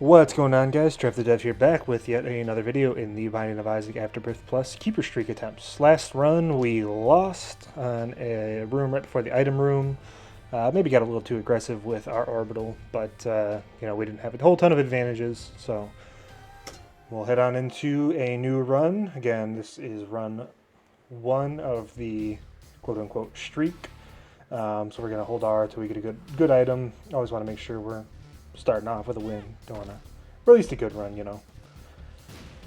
What's going on, guys? Trev the Dev here, back with yet another video in the Binding of Isaac Afterbirth Plus Keeper Streak attempts. Last run we lost on a room right before the item room. Maybe got a little too aggressive with our orbital, but we didn't have a whole ton of advantages, so we'll head on into a new run. Again, this is run 1 of the quote-unquote streak. So we're going to hold R until we get a good item. Always want to make sure we're starting off with a win. Don't want to, or at least a good run, you know.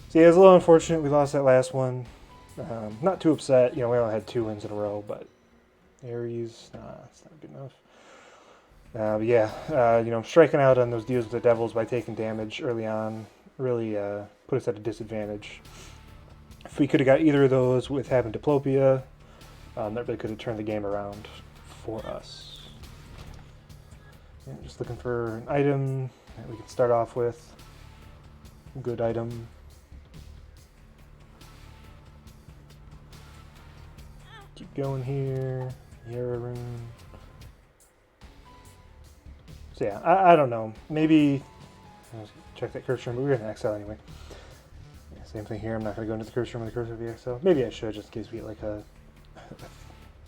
So yeah, it's a little unfortunate we lost that last one. Not too upset. We only had 2 wins in a row, but Ares, it's not good enough. But yeah, striking out on those deals with the Devils by taking damage early on really put us at a disadvantage. If we could have got either of those with having Diplopia, that really could have turned the game around for us. Yeah, just looking for an item that we can start off with. A good item. Keep going here. Yarrow rune. So yeah, I don't know. Maybe check that curse room, but we're gonna XL anyway. Yeah, same thing here. I'm not gonna go into the curse room with the curse of the XL. Maybe I should, just in case we get like a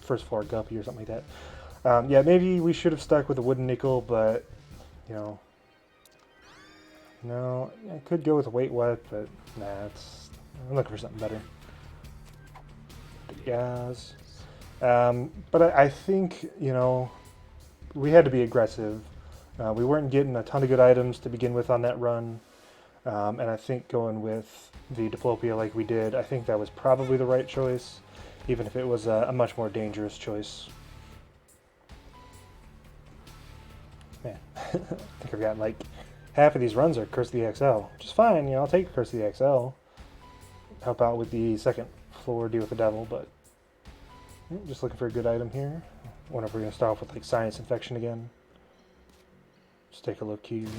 first floor guppy or something like that. Yeah, maybe we should have stuck with a wooden nickel, but, no, I could go with a weight wet, but nah, I'm looking for something better. Yes. But I think, we had to be aggressive. We weren't getting a ton of good items to begin with on that run, and I think going with the Diplopia like we did, I think that was probably the right choice, even if it was a much more dangerous choice. Man, I think I've gotten like half of these runs are Curse of the XL, which is fine. I'll take Curse of the XL. Help out with the second floor deal with the devil, but just looking for a good item here. I wonder if we're going to start off with like Science Infection again. Just take a look here.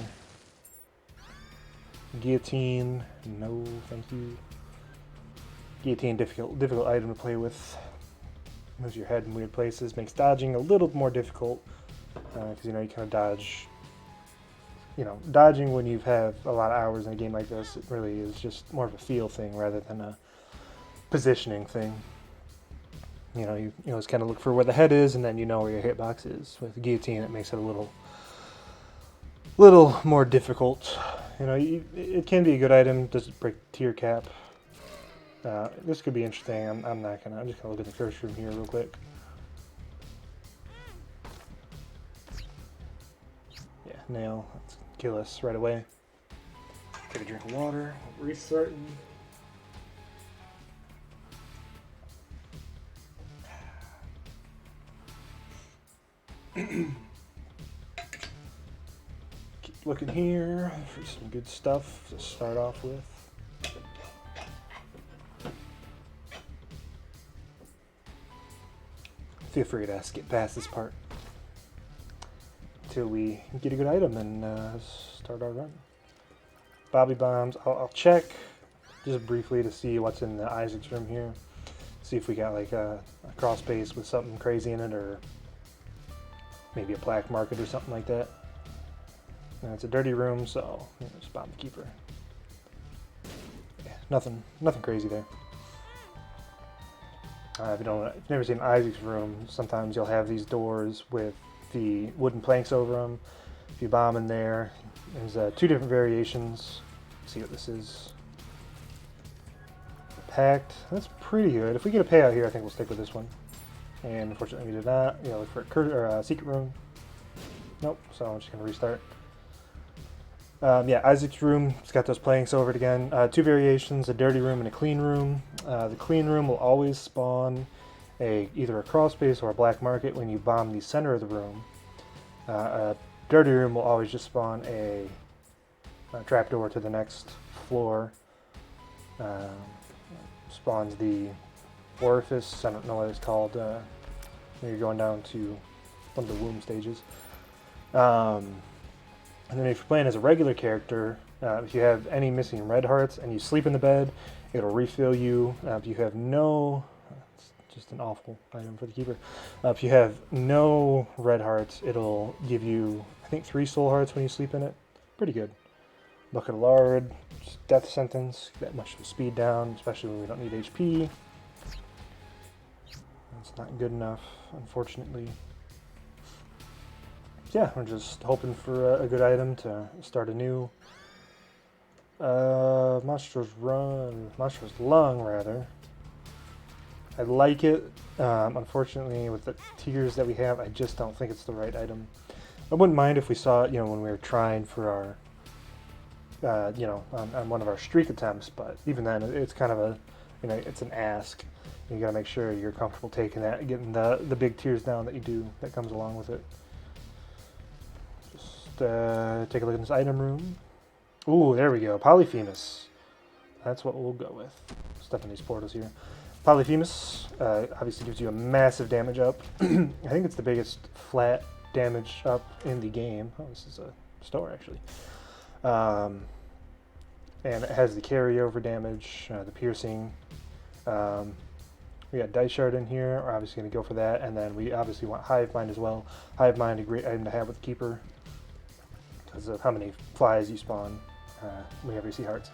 Guillotine, no, thank you. Guillotine, difficult item to play with. Moves your head in weird places, makes dodging a little more difficult. Because you kind of dodge. Dodging when you have a lot of hours in a game like this, it really is just more of a feel thing rather than a positioning thing. You always kind of look for where the head is, and then you know where your hitbox is. With guillotine, it makes it a little more difficult. It can be a good item. Does it break tier cap? This could be interesting. I'm just gonna look at the curse room here real quick. Nail. Let's kill us right away. Take a drink of water. Restarting. Keep looking here for some good stuff to start off with. Feel free to skip past this part until we get a good item and start our run. Bobby bombs. I'll check just briefly to see what's in the Isaac's room here. See if we got like a cross space with something crazy in it, or maybe a black market or something like that. And it's a dirty room, so just bomb the keeper. Yeah, nothing crazy there. If you've never seen Isaac's room, sometimes you'll have these doors with the wooden planks over them. If you bomb in there, there's 2 different variations. Let's see what this is. Packed. That's pretty good. If we get a payout here, I think we'll stick with this one. And unfortunately, we did not. Look for a secret room. Nope. So I'm just gonna restart. Yeah, Isaac's room. It's got those planks over it again. 2 variations: a dirty room and a clean room. The clean room will always spawn either a crawl space or a black market when you bomb the center of the room. A dirty room will always just spawn a trapdoor to the next floor. Spawns the orifice. I don't know what it's called. When you're going down to one of the womb stages. And then if you're playing as a regular character, if you have any missing red hearts and you sleep in the bed, it'll refill you. If you have no... Just an awful item for the keeper. If you have no red hearts, it'll give you, I think, 3 soul hearts when you sleep in it. Pretty good. Bucket of lard, just death sentence, that much of the speed down, especially when we don't need HP. That's not good enough, unfortunately. Yeah, we're just hoping for a good item to start anew. Monstrous Lung, rather. I like it. Unfortunately, with the tiers that we have, I just don't think it's the right item. I wouldn't mind if we saw it, when we were trying for our, on one of our streak attempts, but even then, it's kind of a, it's an ask. You gotta make sure you're comfortable taking that, getting the big tiers down that comes along with it. Just take a look in this item room. Ooh, there we go. Polyphemus. That's what we'll go with. Step in these portals here. Polyphemus obviously gives you a massive damage up. I think it's the biggest flat damage up in the game. Oh, this is a store, actually. And it has the carryover damage, the piercing. We got Dice Shard in here. We're obviously going to go for that. And then we obviously want Hive Mind as well. Hive Mind, a great item to have with Keeper because of how many flies you spawn whenever you see hearts.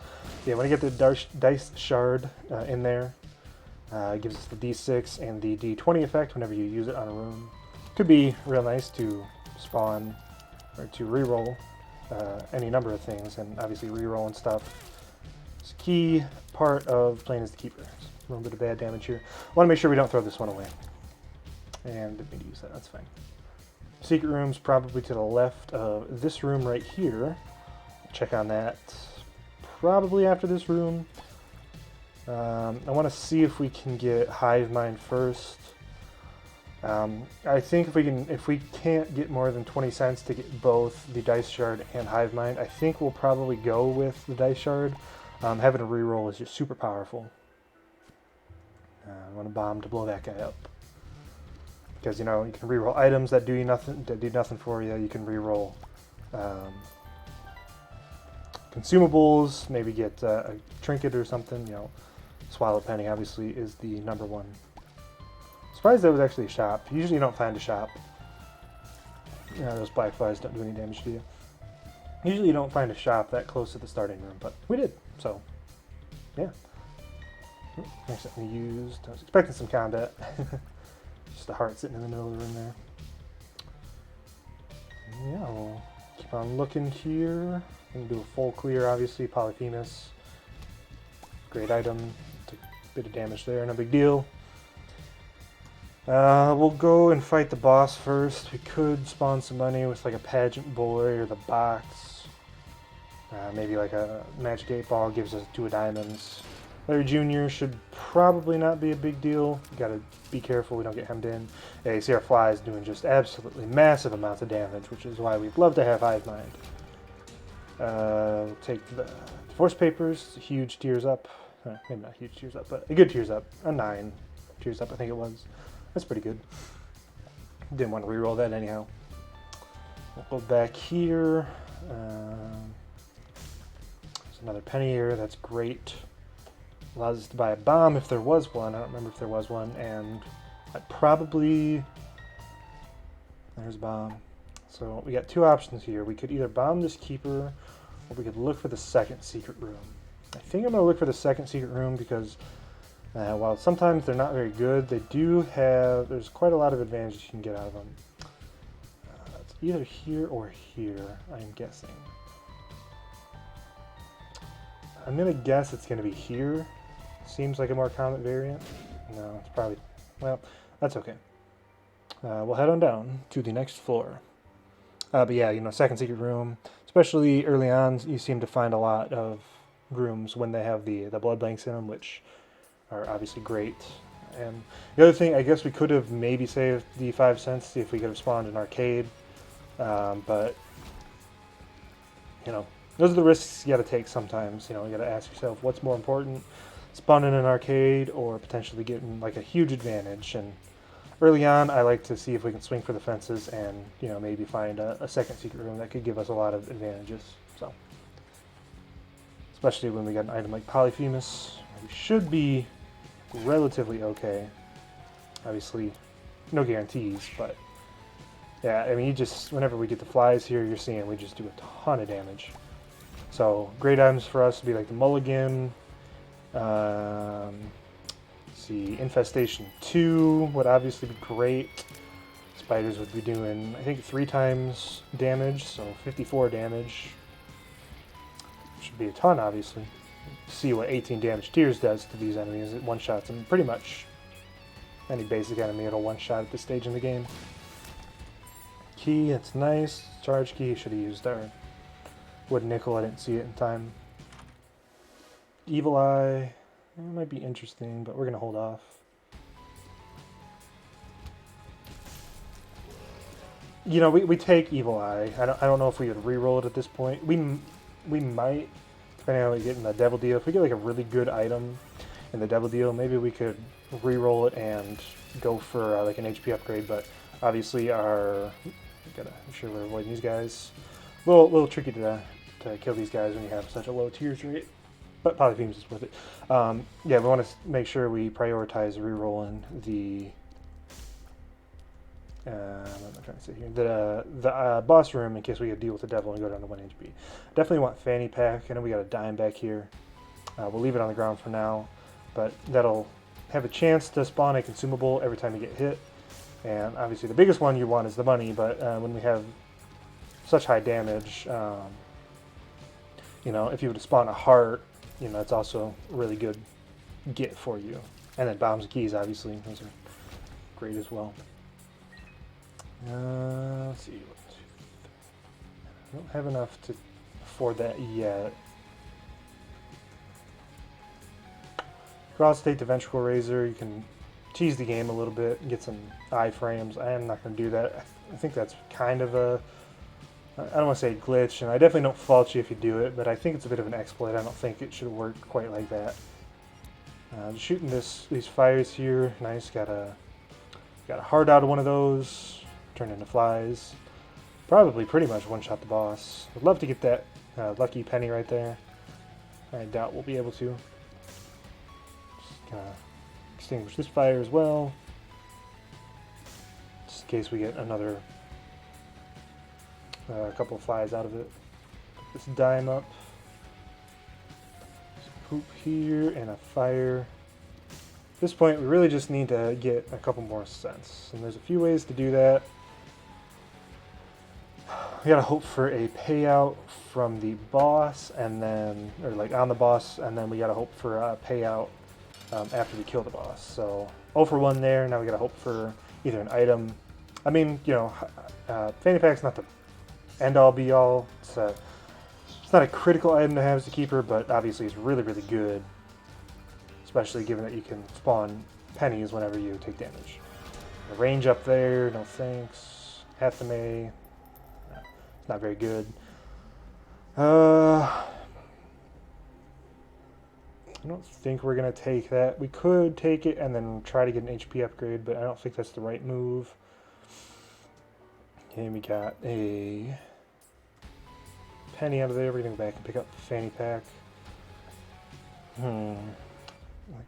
Yeah, when you get the Dice Shard in there, it gives us the D6 and the D20 effect whenever you use it on a room. Could be real nice to spawn or to reroll any number of things, and obviously reroll and stuff. It's a key part of playing as the Keeper. It's a little bit of bad damage here. I want to make sure we don't throw this one away. And didn't mean to use that, that's fine. Secret room's probably to the left of this room right here. Check on that probably after this room. I want to see if we can get Hive Mind first. I think if we can't get more than 20 cents to get both the Dice Shard and Hive Mind, I think we'll probably go with the Dice Shard. Having a reroll is just super powerful. I want a bomb to blow that guy up. Because you can reroll items that do nothing for you. You can reroll consumables, maybe get a trinket or something. Swallow Penny obviously is the number one. Surprised that was actually a shop. Usually you don't find a shop. Those black flies don't do any damage to you. Usually you don't find a shop that close to the starting room, but we did, so yeah. Next up we used, I was expecting some combat. Just a heart sitting in the middle of the room there. Yeah, we'll keep on looking here. We'll do a full clear, obviously. Polyphemus. Great item. Took a bit of damage there, no big deal. We'll go and fight the boss first. We could spawn some money with like a pageant boy or the box. Maybe like a magic 8 ball gives us 2 diamonds. Larry Jr. should probably not be a big deal. You gotta be careful we don't get hemmed in. Yeah, you see our flies doing just absolutely massive amounts of damage, which is why we'd love to have Hive Mind. We'll take the Force Papers, huge tears up. Maybe not huge tears up, but a good tears up. A 9 tears up, I think it was. That's pretty good. Didn't want to reroll that anyhow. We'll go back here. There's another penny here. That's great. Allows us to buy a bomb if there was one. I don't remember if there was one. And I'd probably... There's a bomb. So we got 2 options here. We could either bomb this Keeper, or we could look for the second secret room. I think I'm going to look for the second secret room because while sometimes they're not very good, they do have... There's quite a lot of advantages you can get out of them. It's either here or here, I'm guessing. I'm going to guess it's going to be here. Seems like a more common variant. No, it's probably... Well, that's okay. We'll head on down to the next floor. But yeah, second secret room. Especially early on, you seem to find a lot of rooms when they have the blood blanks in them, which are obviously great. And the other thing, I guess we could have maybe saved the 5 cents, see if we could have spawned an arcade. But, those are the risks you got to take sometimes. You got to ask yourself, what's more important, spawning an arcade or potentially getting like a huge advantage? And early on, I like to see if we can swing for the fences and maybe find a second secret room that could give us a lot of advantages. So, especially when we got an item like Polyphemus, we should be relatively okay. Obviously, no guarantees, but yeah, I mean, whenever we get the flies here, you're seeing we just do a ton of damage. So great items for us would be like the Mulligan. Let's see, Infestation 2 would obviously be great. Spiders would be doing, I think, 3 times damage, so 54 damage. Should be a ton, obviously. See what 18 damage Tears does to these enemies. It one-shots them pretty much any basic enemy. It'll one-shot at this stage in the game. Key, it's nice. Charge key, should have used our wood nickel. I didn't see it in time. Evil Eye, it might be interesting, but we're going to hold off. You know, we take Evil Eye. I don't know if we would re-roll it at this point. We might, depending on how we get in the Devil Deal. If we get like a really good item in the Devil Deal, maybe we could re-roll it and go for like an HP upgrade. But obviously, gotta make sure we're avoiding these guys. A little tricky to kill these guys when you have such a low tears rate. But Polyphemus is worth it. Yeah, we want to make sure we prioritize re-rolling the. What am I trying to say here? The boss room in case we could deal with the devil and go down to 1 HP. Definitely want fanny pack. I know we got a dime back here. We'll leave it on the ground for now, but that'll have a chance to spawn a consumable every time you get hit. And obviously the biggest one you want is the money, but when we have such high damage, you know, if you were to spawn a heart, you know, it's also a really good get for you. And then bombs and keys, obviously, those are great as well. Let's see. I don't have enough to afford that yet. Cross State to Ventricle Razor, you can tease the game a little bit and get some iframes. I am not going to do that. I think that's kind of a, I don't want to say glitch, and I definitely don't fault you if you do it, but I think it's a bit of an exploit. I don't think it should work quite like that. Just shooting these fires here, nice. Got a heart out of one of those. Turn into flies. Probably pretty much one-shot the boss. I'd love to get that lucky penny right there. I doubt we'll be able to. Just gonna extinguish this fire as well, just in case we get another couple of flies out of it. Put this dime up. Some poop here and a fire. At this point, we really just need to get a couple more cents, and there's a few ways to do that. We gotta hope for a payout from the boss, and then, or like on the boss, and then we gotta hope for a payout after we kill the boss. So 0 for 1 there. Now we gotta hope for either an item. I mean, you know, fanny pack's not the end-all be-all. It's not a critical item to have as a keeper, but obviously it's really, really good, especially given that you can spawn pennies whenever you take damage. The range up there, no thanks. Half the May. Not very good. I don't think we're going to take that. We could take it and then try to get an HP upgrade, but I don't think that's the right move. Okay, we got a penny out of there. We're going to go back and pick up the fanny pack. The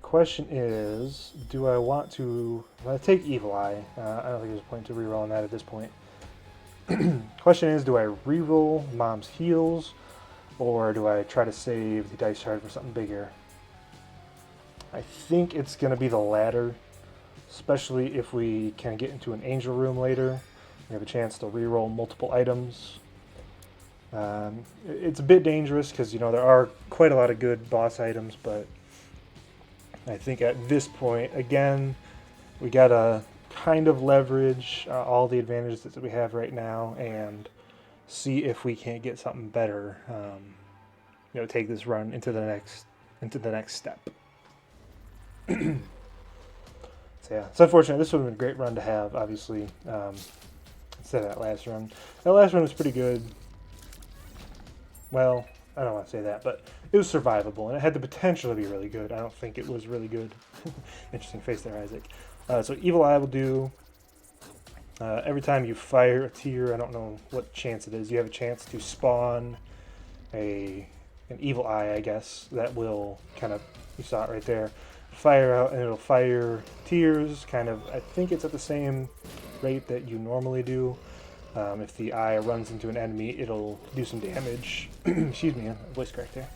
question is, do I want to... Well, take Evil Eye. I don't think there's a point to rerolling that at this point. Question is, do I reroll Mom's Heals, or do I try to save the dice shard for something bigger? I think it's going to be the latter, especially if we can get into an angel room later. We have a chance to reroll multiple items. It's a bit dangerous because, you know, there are quite a lot of good boss items, but I think at this point, again, we got to kind of leverage all the advantages that we have right now and see if we can't get something better. You know, take this run into the next step. So yeah, it's unfortunate. This would have been a great run to have, obviously, instead of that last run. That last run was pretty good. Well, I don't want to say that, but it was survivable, and it had the potential to be really good. I don't think it was really good. Interesting face there, Isaac. So Evil Eye will do, every time you fire a tier, I don't know what chance it is, you have a chance to spawn an Evil Eye, I guess, that will kind of, you saw it right there, fire out, and it'll fire tiers, kind of, I think it's at the same rate that you normally do. If the eye runs into an enemy, it'll do some damage. Excuse me, voice crack there.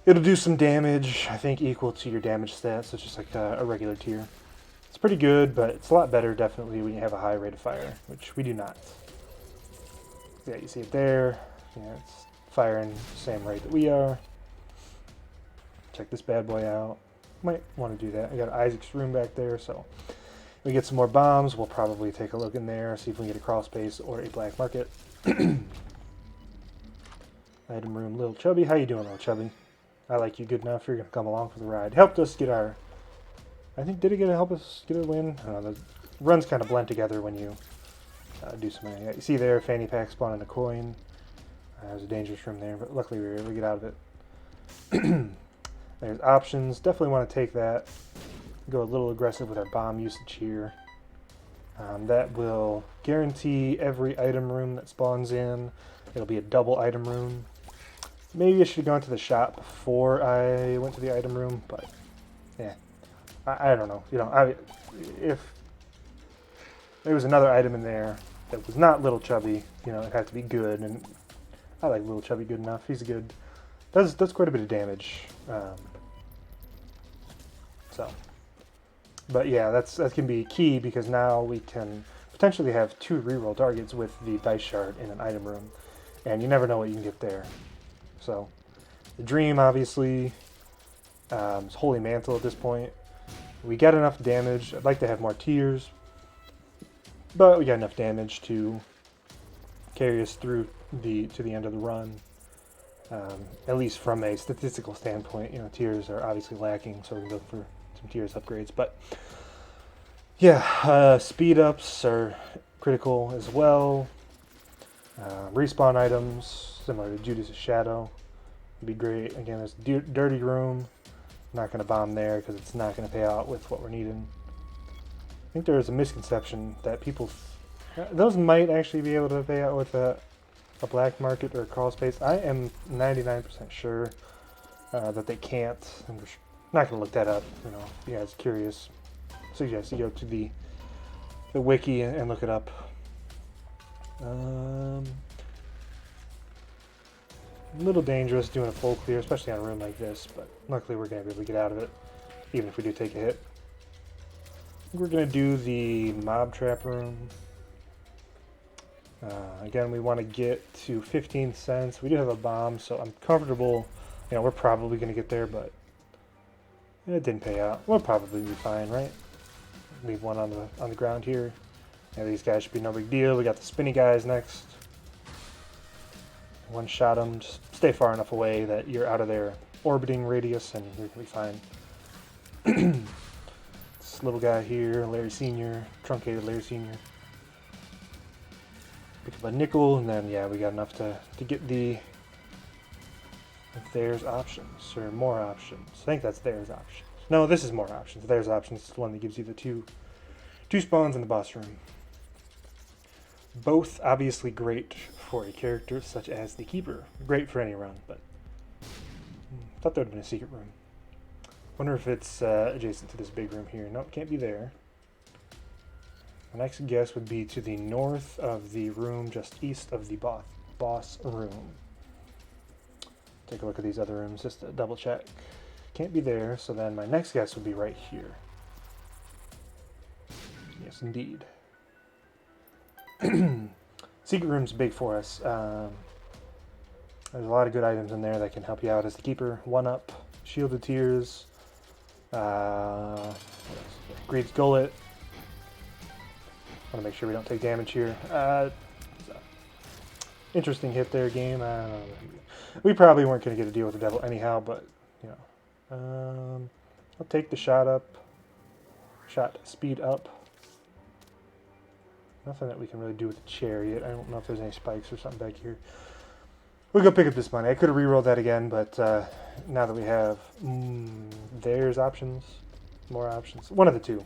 It'll do some damage, I think, equal to your damage stats, so it's just like a regular tier. It's pretty good, but it's a lot better, definitely, when you have a high rate of fire, which we do not. Yeah, you see it there. Yeah, it's firing the same rate that we are. Check this bad boy out. Might want to do that. I got Isaac's room back there, so we get some more bombs. We'll probably take a look in there, see if we can get a crawl space or a black market. Item room, Little Chubby. How you doing, Little Chubby? I like you good enough. You're going to come along for the ride. Helped us get our... I think, did it help us get a win? I don't know. The runs kind of blend together when you do something. Yeah, you see there, fanny pack spawning a coin. There's a dangerous room there, but luckily we were able to get out of it. There's options. Definitely want to take that. Go a little aggressive with our bomb usage here. That will guarantee every item room that spawns in. It'll be a double item room. Maybe I should have gone to the shop before I went to the item room, but yeah, I don't know. You know, if there was another item in there that was not Little Chubby, you know, it'd have to be good, and I like Little Chubby good enough. He's good. Does quite a bit of damage. But yeah, that can be key because now we can potentially have 2 reroll targets with the dice shard in an item room, and you never know what you can get there. So the dream, obviously, is Holy Mantle at this point. We got enough damage. I'd like to have more tiers, but we got enough damage to carry us through to the end of the run. At least from a statistical standpoint, you know, tiers are obviously lacking, so we can go for some tiers upgrades. But yeah, speed ups are critical as well. Respawn items, similar to Judas' Shadow, would be great. Again, there's Dirty Room. Not going to bomb there because it's not going to pay out with what we're needing. I think there is a misconception that people... those might actually be able to pay out with a black market or a crawl space. I am 99% sure that they can't. I'm just not going to look that up. You know, if you guys are curious, I suggest you go to the wiki and look it up. A little dangerous doing a full clear, especially on a room like this, but luckily we're going to be able to get out of it, even if we do take a hit. We're going to do the mob trap room. Again, we want to get to 15 cents. We do have a bomb, so I'm comfortable. You know, we're probably going to get there, but it didn't pay out. We'll probably be fine, right? Leave one on the ground here. Yeah, these guys should be no big deal. We got the spinny guys next. One shot them. Just stay far enough away that you're out of their orbiting radius, and you're going to be fine. This little guy here, Larry Sr., truncated Larry Sr. Pick up a nickel, and then, yeah, we got enough to get the there's options, or more options. I think that's there's options. No, this is more options. There's options. It's the one that gives you the two spawns in the boss room. Both obviously great for a character such as the Keeper. Great for any run, but I thought there would have been a secret room. Wonder if it's adjacent to this big room here. Nope, can't be there. My next guess would be to the north of the room just east of the boss room. Take a look at these other rooms just to double check. Can't be there, so then my next guess would be right here. Yes, indeed. Secret room's big for us. There's a lot of good items in there that can help you out as the Keeper. 1-up, Shielded Tears, Greed's Gullet. Want to make sure we don't take damage here. Interesting hit there, game. We probably weren't going to get a deal with the devil anyhow, but, you know. I'll take the shot speed up. Nothing that we can really do with the chariot. I don't know if there's any spikes or something back here. We'll go pick up this money. I could have re-rolled that again, but now that we have... there's options. More options. One of the two.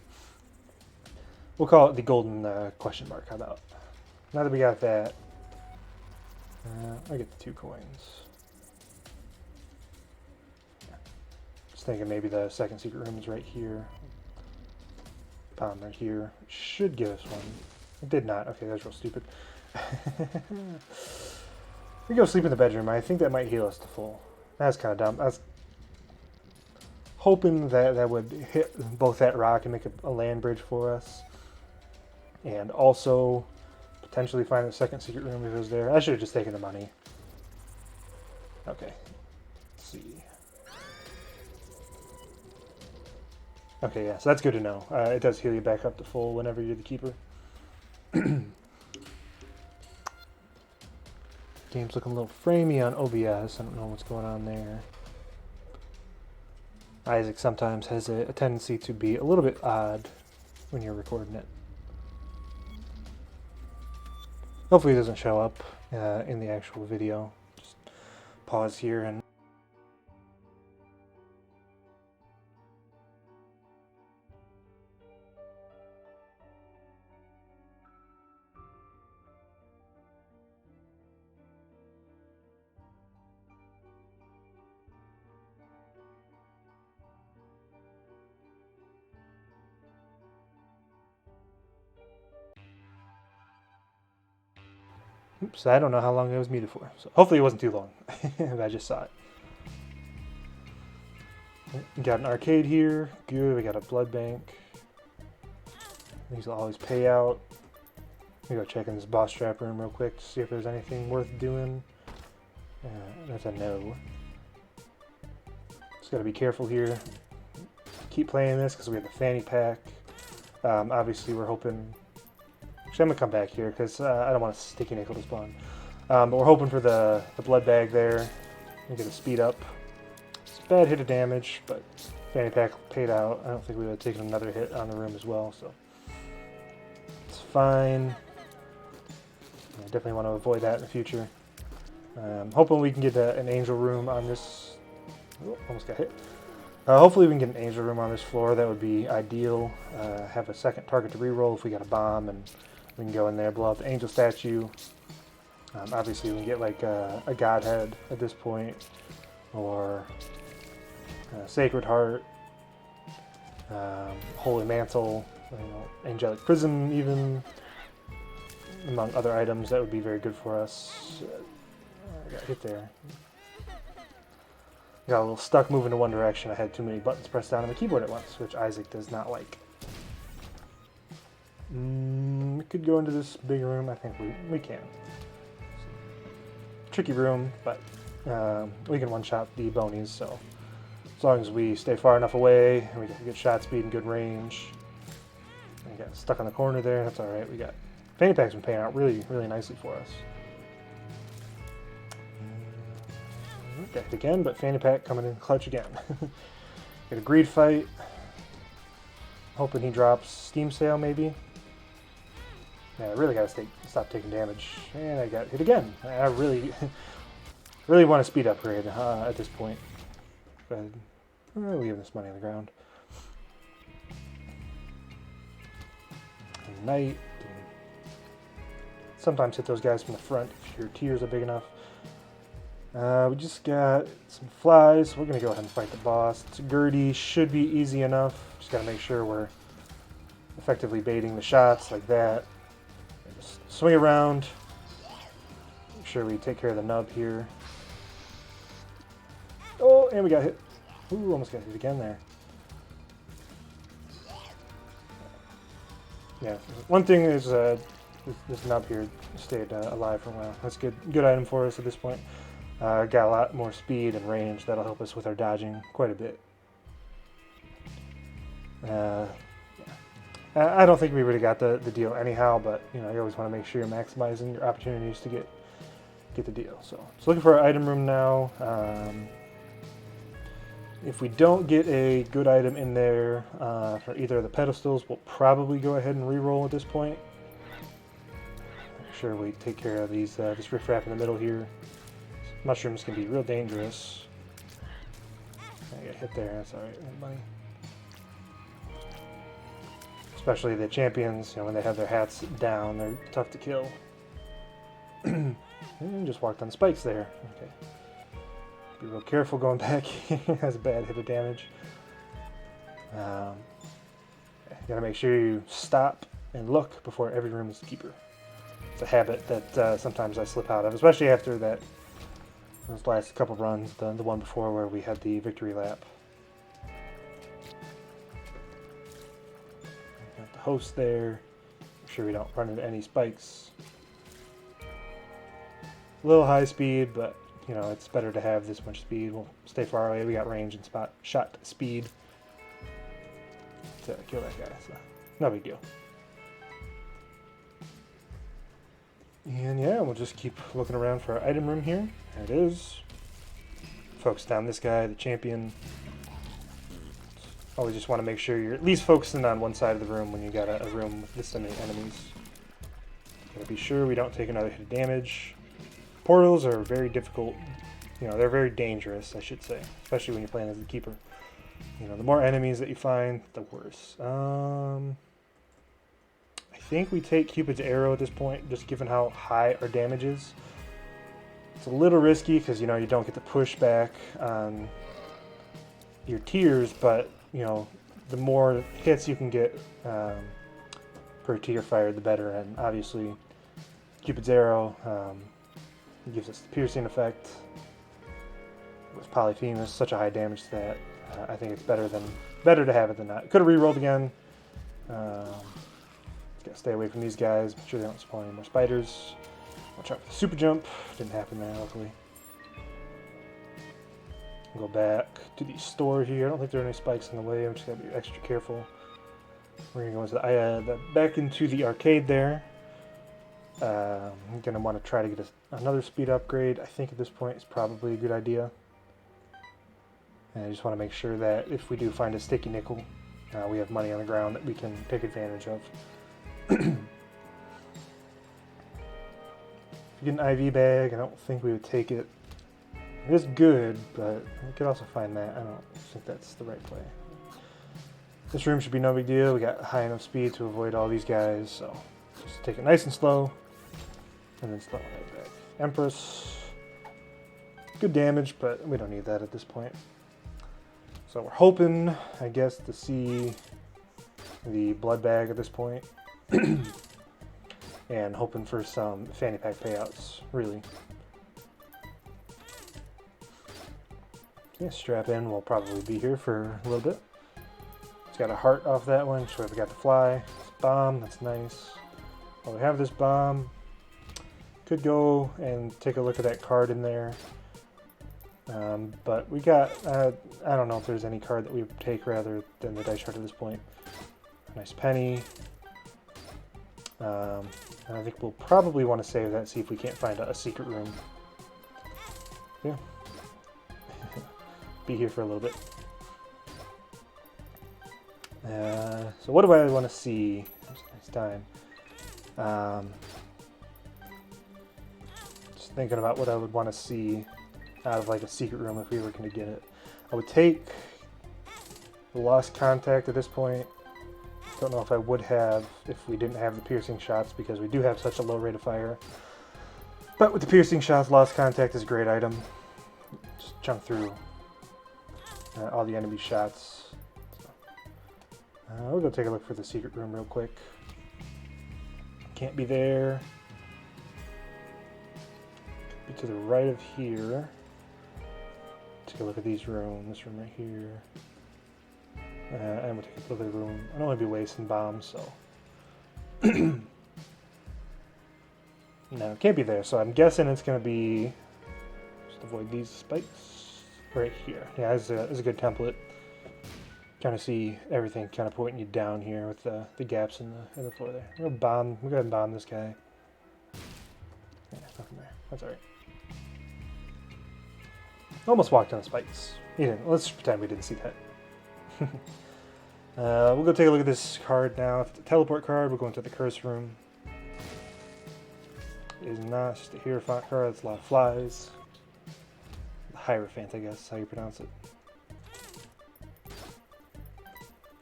We'll call it the golden question mark. How about? Now that we got that, I get the 2 coins. Just thinking maybe the second secret room is right here. Bomb right here. Should give us one. It did not. Okay, that's real stupid. We go sleep in the bedroom. I think that might heal us to full. That's kind of dumb. I was hoping that that would hit both that rock and make a land bridge for us. And also potentially find a second secret room if it was there. I should have just taken the money. Okay. Let's see. Okay, yeah, so that's good to know. It does heal you back up to full whenever you're the keeper. Game's looking a little framey on OBS. I don't know what's going on there. Isaac sometimes has a tendency to be a little bit odd when you're recording it. Hopefully it doesn't show up in the actual video. Just pause here and... Oops, I don't know how long it was muted for. So hopefully it wasn't too long. I just saw it. We got an arcade here. Good. We got a blood bank. These will always pay out. Let me go check in this boss trap room real quick to see if there's anything worth doing. That's a no. Just got to be careful here. Keep playing this because we have the fanny pack. Obviously, we're hoping... Actually, I'm going to come back here because I don't want a sticky nickel to spawn. But we're hoping for the blood bag there. We get a speed up. It's a bad hit of damage, but fanny pack paid out. I don't think we would have taken another hit on the room as well, so it's fine. I definitely want to avoid that in the future. Hoping we can get an angel room on this... Oh, almost got hit. Hopefully we can get an angel room on this floor. That would be ideal. Have a second target to reroll if we got a bomb, and we can go in there, blow up the angel statue. Obviously we can get like a godhead at this point, or a sacred heart, holy mantle, angelic prism even, among other items. That would be very good for us. I got hit there. Got a little stuck moving in one direction. I had too many buttons pressed down on the keyboard at once, which Isaac does not like. We could go into this big room. I think we can. Tricky room, but we can one-shot the bonies, so as long as we stay far enough away and we get good shot speed and good range. And got stuck on the corner there. That's all right. We got fanny pack's been paying out really, really nicely for us. Got hit again, but fanny pack coming in clutch again. Get a greed fight. Hoping he drops Steam Sale maybe. Yeah, I really gotta stop taking damage. And I got hit again. I really, really want a speed upgrade at this point. But I'm leaving this money on the ground. Knight. Sometimes hit those guys from the front if your tiers are big enough. We just got some flies. We're going to go ahead and fight the boss. It's Gertie. Should be easy enough. Just got to make sure we're effectively baiting the shots like that. Just swing around. Make sure we take care of the nub here. Oh, and we got hit. Ooh, almost got hit again there. Yeah, one thing is this nub here stayed alive for a while. That's good item for us at this point. Got a lot more speed and range. That'll help us with our dodging quite a bit. Yeah. I don't think we really got the deal anyhow, but you always want to make sure you're maximizing your opportunities to get the deal. So looking for our item room now. If we don't get a good item in there for either of the pedestals, we'll probably go ahead and re-roll at this point. Make sure we take care of these this riffraff in the middle here. Mushrooms can be real dangerous. I got hit there. That's alright, buddy. Especially the champions, when they have their hats down, they're tough to kill. And just walked on spikes there. Okay. Be real careful going back. Has a bad hit of damage. You gotta make sure you stop and look before every room is the keeper. It's a habit that sometimes I slip out of, especially after those last couple runs, the one before where we had the victory lap. Got the host there. Make sure we don't run into any spikes. A little high speed, but you know, it's better to have this much speed. We'll stay far away. We got range and shot speed to kill that guy, so no big deal. And yeah, we'll just keep looking around for our item room here. There it is. Focus down this guy, the champion. Always just want to make sure you're at least focusing on one side of the room when you got a room with this many enemies. Gotta be sure we don't take another hit of damage. Portals are very difficult. You know, they're very dangerous, I should say, especially when you're playing as the keeper. You know, the more enemies that you find, the worse. I think we take Cupid's arrow at this point, just given how high our damage is. It's a little risky because, you know, you don't get the pushback on your tiers, but, you know, the more hits you can get per tier fired, the better. And obviously, Cupid's arrow gives us the piercing effect. With Polyphemus, such a high damage stat. I think it's better to have it than not. Could have re-rolled again. Gotta stay away from these guys. Make sure they don't spawn any more spiders. Watch out for the super jump. Didn't happen there, luckily. Go back to the store here. I don't think there are any spikes in the way. I'm just gotta be extra careful. We're gonna go into back into the arcade there. I'm gonna want to try to get another speed upgrade. I think at this point it's probably a good idea. And I just want to make sure that if we do find a sticky nickel, we have money on the ground that we can take advantage of. If we get an IV bag, I don't think we would take it. It is good, but we could also find that. I don't think that's the right play. This room should be no big deal. We got high enough speed to avoid all these guys, so just take it nice and slow, and then slow right back. Empress, good damage, but we don't need that at this point. So we're hoping, I guess, to see the blood bag at this point. And hoping for some fanny pack payouts, really. Yeah, strap in, we'll probably be here for a little bit. It's got a heart off that one, so we got the fly. This bomb, that's nice. Well, we have this bomb. Could go and take a look at that card in there. But we got, I don't know if there's any card that we would take rather than the dice chart at this point. Nice penny. And I think we'll probably want to save that and see if we can't find a secret room. Yeah. Be here for a little bit. So what do I want to see? Next time. Just thinking about what I would want to see out of like a secret room if we were going to get it. I would take the Lost Contact at this point. Don't know if I would have if we didn't have the piercing shots because we do have such a low rate of fire. But with the piercing shots, Lost Contact is a great item. Just chunk through all the enemy shots. So, we'll go take a look for the secret room real quick. Can't be there. Be to the right of here. Take a look at these rooms. This room right here. And we'll take a look at the room. I don't want to be wasting bombs, so. No, it can't be there, so I'm guessing it's going to be. Just avoid these spikes right here. Yeah, this is a good template. Kind of see everything kind of pointing you down here with the gaps in the floor there. We'll go ahead and bomb this guy. Yeah, nothing there. That's alright. Almost walked on the spikes. He didn't. Let's pretend we didn't see that. We'll go take a look at this card now. If it's a teleport card, we'll go into the curse room. It is not just a Hierophant card, it's a lot of flies. The Hierophant, I guess, is how you pronounce it.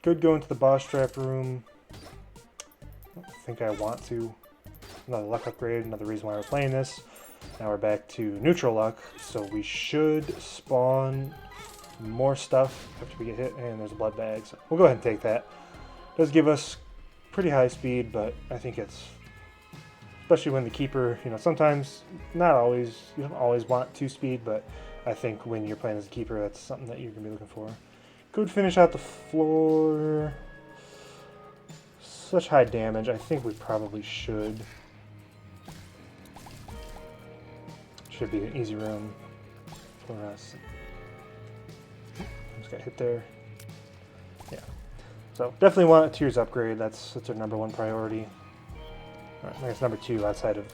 Could go into the boss trap room. I don't think I want to. Another luck upgrade, another reason why we're playing this. Now we're back to neutral luck, so we should spawn more stuff after we get hit, and there's a blood bag, so we'll go ahead and take that. It does give us pretty high speed, but I think it's especially when the keeper, you know, sometimes, not always, you don't always want 2 speed, but I think when you're playing as a keeper, that's something that you're going to be looking for. Could finish out the floor. Such high damage, I think we probably should. Should be an easy room for us. Just got hit there. Yeah. So definitely want a tiers upgrade. That's our #1 priority. All right, I guess #2 outside of,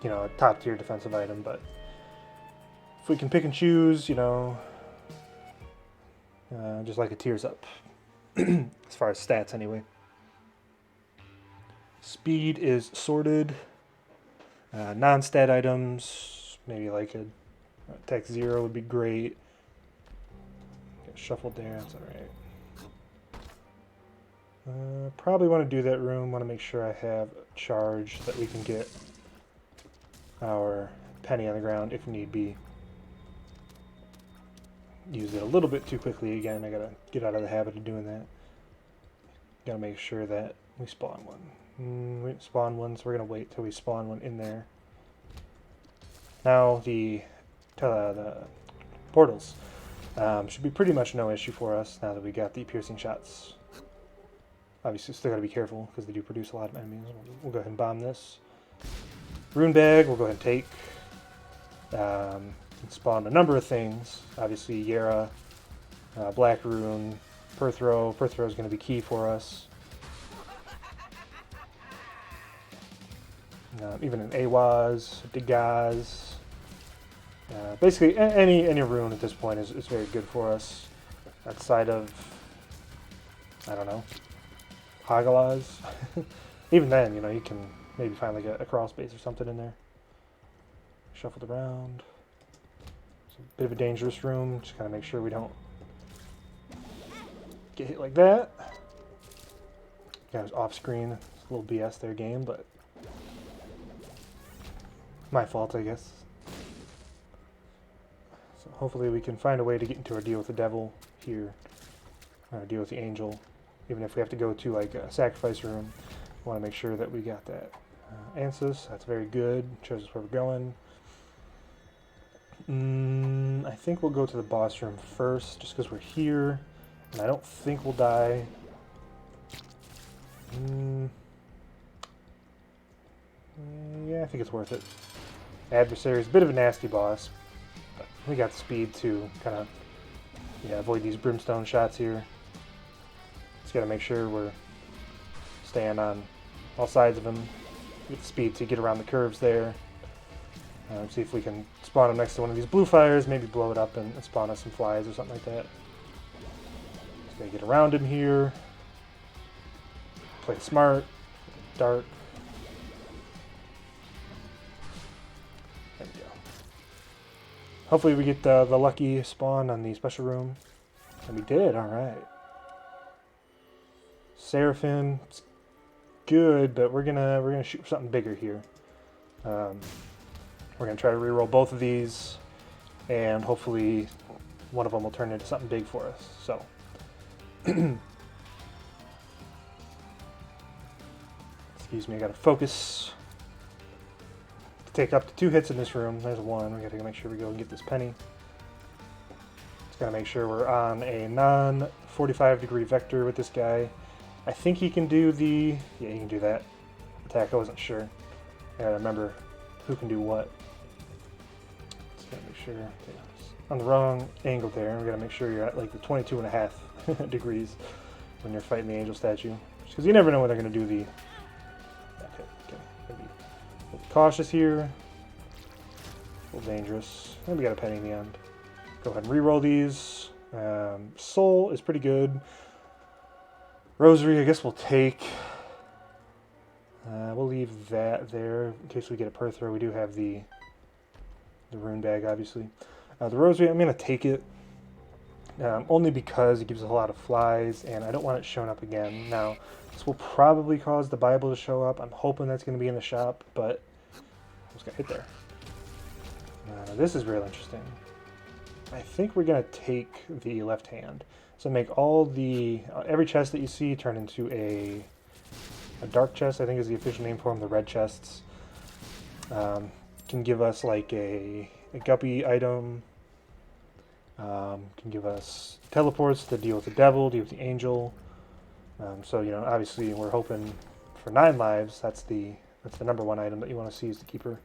you know, a top tier defensive item. But if we can pick and choose, you know, just like a tiers up, as far as stats anyway. Speed is sorted. Non-stat items, maybe like a attack 0 would be great. Get shuffled there, that's alright. Probably want to do that room, want to make sure I have charge that we can get our penny on the ground if need be. Used it a little bit too quickly again, I gotta get out of the habit of doing that. Gotta make sure that we spawn one. We didn't spawn one, so we're going to wait till we spawn one in there. Now the portals should be pretty much no issue for us now that we got the piercing shots. Obviously still got to be careful because they do produce a lot of enemies. We'll go ahead and bomb this. Rune bag we'll go ahead and take. Spawn a number of things. Obviously Yara, Black Rune, Perthrow. Perthrow is going to be key for us. Even an Awaz, Degaz. Basically, any rune at this point is very good for us. Outside of, I don't know, Hagalaz. Even then, you know, you can maybe find like a cross base or something in there. Shuffled around. It's a bit of a dangerous room. Just gotta make sure we don't get hit like that. Yeah, it was off screen. It's a little BS there, game, but my fault, I guess. So hopefully we can find a way to get into our deal with the devil here. Or deal with the angel. Even if we have to go to like a sacrifice room, we want to make sure that we got that. Ansys, that's very good. Shows us where we're going. I think we'll go to the boss room first, just because we're here. And I don't think we'll die. Yeah, I think it's worth it. Adversary is a bit of a nasty boss, but we got the speed to kind of avoid these brimstone shots here. Just got to make sure we're staying on all sides of him. Get the speed to get around the curves there. See if we can spawn him next to one of these blue fires, maybe blow it up and spawn us some flies or something like that. Just gotta get around him here. Play smart, dark. There we go. Hopefully we get the lucky spawn on the special room. And we did, alright. Seraphim, it's good, but we're gonna shoot for something bigger here. We're gonna try to reroll both of these, and hopefully one of them will turn into something big for us. So, excuse me, I gotta focus to take up to 2 hits in this room. There's one. We gotta make sure we go and get this penny. Just gotta make sure we're on a non-45-degree vector with this guy. I think he can do the... yeah, he can do that attack. I wasn't sure. I gotta remember who can do what. Just gotta make sure. Okay, on the wrong angle there. We gotta make sure you're at like the 22.5 degrees when you're fighting the angel statue. Because you never know when they're gonna do the... okay. Gotta be a little cautious here. A little dangerous. And we got a penny in the end. Go ahead and re-roll these. Soul is pretty good. Rosary, I guess we'll take. We'll leave that there in case we get a Perthrow. We do have the rune bag, obviously. The Rosary, I'm going to take it only because it gives us a lot of flies, and I don't want it showing up again. Now, this will probably cause the Bible to show up. I'm hoping that's going to be in the shop, but I just got hit there. This is real interesting. I think we're going to take the left hand. So make all the every chest that you see turn into a a dark chest, I think is the official name for them, the red chests. Can give us like a guppy item. Can give us teleports to deal with the devil, deal with the angel. So, you know, obviously we're hoping for 9 lives. That's the number 1 item that you want to see is the keeper.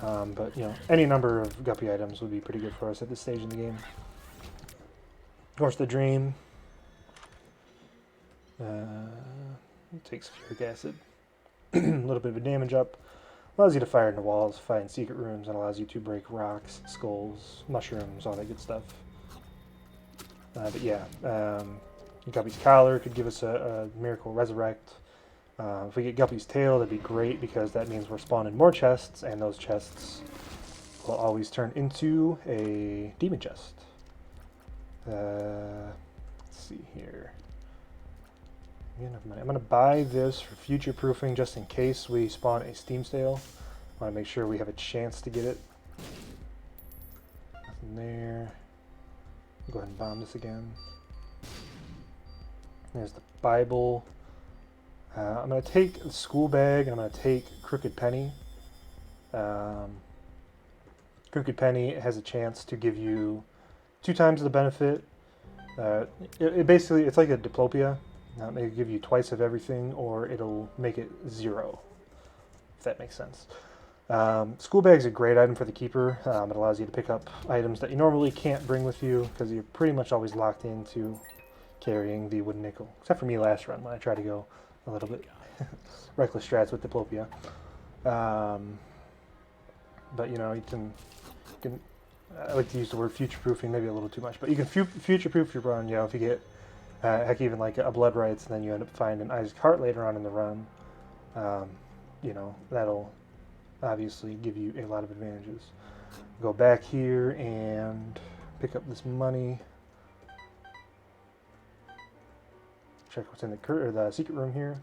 But, you know, any number of guppy items would be pretty good for us at this stage in the game. Of course, the dream. Takes Furic Acid. A little bit of a damage up. Allows you to fire into walls, find secret rooms, and allows you to break rocks, skulls, mushrooms, all that good stuff. But yeah, Guppy's Collar could give us a Miracle Resurrect. If we get Guppy's Tail, that'd be great because that means we're spawning more chests, and those chests will always turn into a demon chest. Let's see here. I'm going to buy this for future proofing just in case we spawn a Steam sale. I want to make sure we have a chance to get it. Nothing there. Go ahead and bomb this again. There's the Bible. I'm going to take the school bag and I'm going to take Crooked Penny. Crooked Penny has a chance to give you 2 times the benefit. It's like a diplopia. It'll give you twice of everything, or it'll make it 0, if that makes sense. School bag's a great item for the keeper. It allows you to pick up items that you normally can't bring with you, because you're pretty much always locked into carrying the wooden nickel. Except for me last run, when I tried to go a little bit reckless strats with diplopia. But, you know, you can I like to use the word future-proofing, maybe a little too much, but you can future-proof your run, you know, if you get heck, even like a Blood Rights, and then you end up finding Isaac Heart later on in the run. You know, that'll obviously give you a lot of advantages. Go back here and pick up this money. Check what's in the secret room here.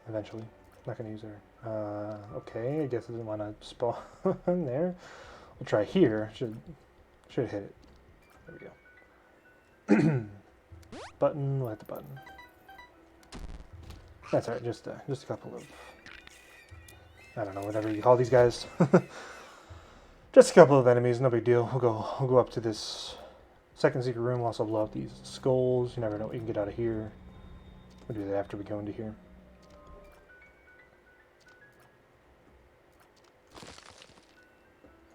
Eventually. Not going to use her. Okay, I guess it doesn't want to spawn there. We'll try here. Should hit it. There we go. Button, we'll hit the button. That's alright, just a couple of, I don't know, whatever you call these guys. Just a couple of enemies, no big deal. We'll go up to this second secret room. We'll also blow up these skulls. You never know what you can get out of here. We'll do that after we go into here.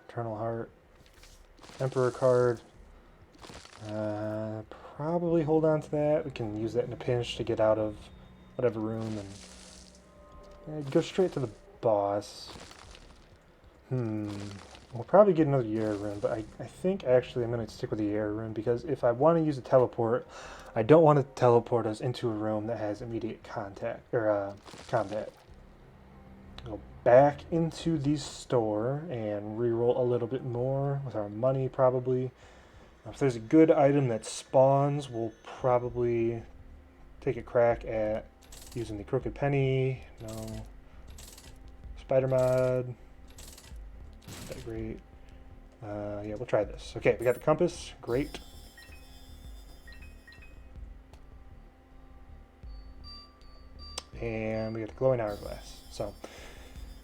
Eternal Heart. Emperor card. Probably hold on to that. We can use that in a pinch to get out of whatever room and go straight to the boss. We'll probably get another Yara rune, but I think actually I'm going to stick with the Yara rune because if I want to use a teleport, I don't want to teleport us into a room that has immediate contact or combat. Go back into the store and reroll a little bit more with our money probably. If there's a good item that spawns, we'll probably take a crack at using the Crooked Penny. No. Spider Mod. Not that great. Yeah, we'll try this. Okay, we got the compass. Great. And we got the glowing hourglass. So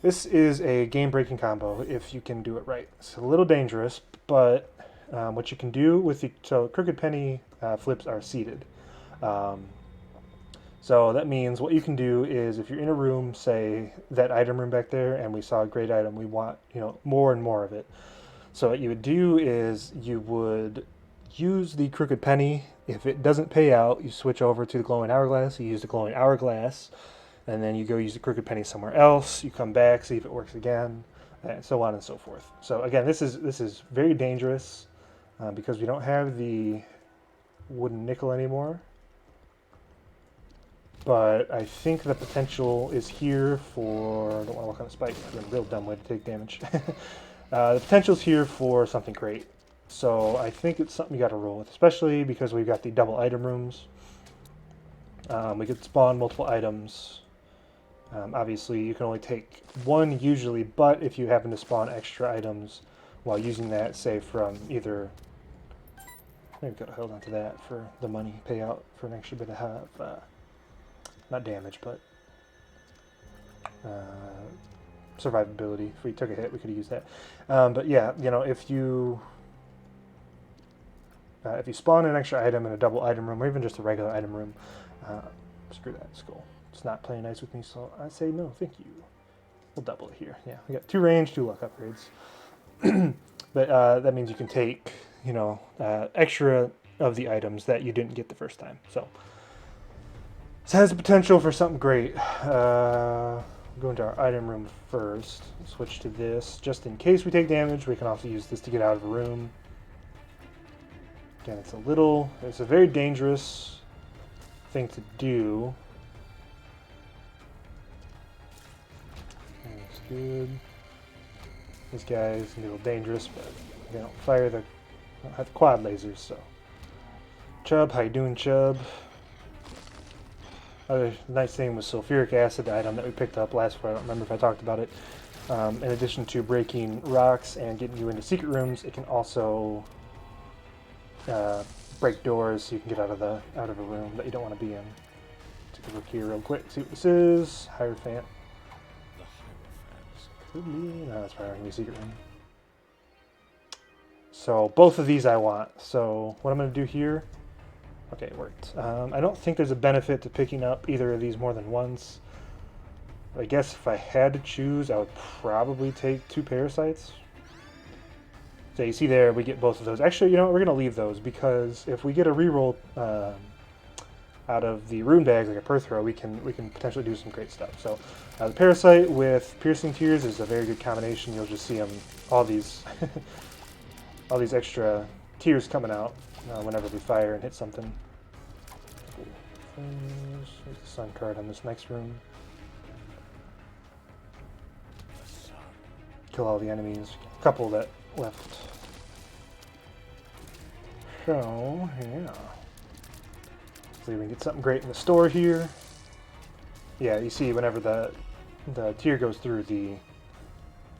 this is a game-breaking combo if you can do it right. It's a little dangerous, but what you can do with the Crooked Penny flips are seated. So that means what you can do is if you're in a room, say that item room back there, and we saw a great item, we want more and more of it. So what you would do is you would use the Crooked Penny. If it doesn't pay out, you switch over to the glowing hourglass. You use the glowing hourglass, and then you go use the Crooked Penny somewhere else. You come back, see if it works again, and so on and so forth. So again, this is very dangerous because we don't have the wooden nickel anymore. But I think the potential is here for... I don't want to walk on a spike. That's a real dumb way to take damage. The potential is here for something great. So I think it's something you got to roll with, especially because we've got the double item rooms. We could spawn multiple items. Obviously, you can only take one usually, but if you happen to spawn extra items while using that, say from either Maybe could have held on to that for the money payout for an extra bit of not damage, but survivability. If we took a hit, we could have used that. But yeah, you know, if you spawn an extra item in a double item room, or even just a regular item room, screw that skull. It's not playing nice with me, so I say no, thank you. We'll double it here. Yeah, we got 2 range, 2 luck upgrades. But that means you can take, you know, extra of the items that you didn't get the first time. So this has the potential for something great. Go into our item room first. Switch to this. Just in case we take damage, we can also use this to get out of a room. Again, it's a very dangerous thing to do. That's good. These guys are a little dangerous, but they don't fire the quad lasers, so. Chubb, how you doing, Chubb? Other nice thing was sulfuric acid item that we picked up last week. I don't remember if I talked about it. In addition to breaking rocks and getting you into secret rooms, it can also break doors so you can get out of a room that you don't want to be in. Take a look here real quick. See what this is. Hierophant. Could be. No, that's probably going to be a secret room. So both of these I want. So what I'm going to do here. Okay, it worked. I don't think there's a benefit to picking up either of these more than once. I guess if I had to choose, I would probably take 2 parasites. So you see there, we get both of those. Actually, you know what, we're going to leave those, because if we get a reroll out of the rune bags, like a Perthrow, we can potentially do some great stuff. So the parasite with piercing tears is a very good combination. You'll just see them, all these all these extra tears coming out whenever we fire and hit something. There's the sun card on this next room. Kill all the enemies. A couple that left. So, yeah. Hopefully we can get something great in the store here. Yeah, you see whenever the tear goes through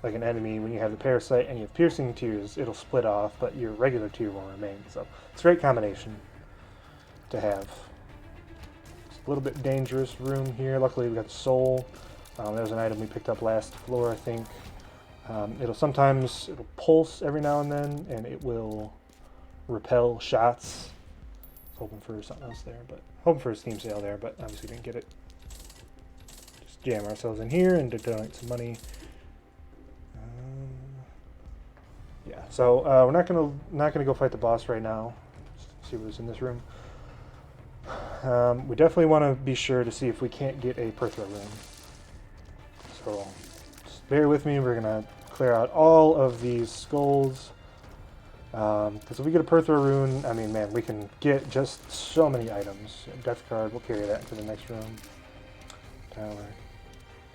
like an enemy, when you have the parasite and you have piercing tears, it'll split off, but your regular tear will remain. So it's a great combination to have. It's a little bit dangerous room here. Luckily we got the soul. That was an item we picked up last floor, I think. It'll pulse every now and then, and it will repel shots. Hoping for something else there, but hoping for a Steam sale there, but obviously didn't get it. Just jam ourselves in here and donate some money. Yeah, so we're not gonna go fight the boss right now. Let's see what's in this room. We definitely want to be sure to see if we can't get a Perthrow room. So just bear with me. We're gonna clear out all of these skulls. Because if we get a Perthrow rune, I mean, man, we can get just so many items. Death card, we'll carry that into the next room. Tower.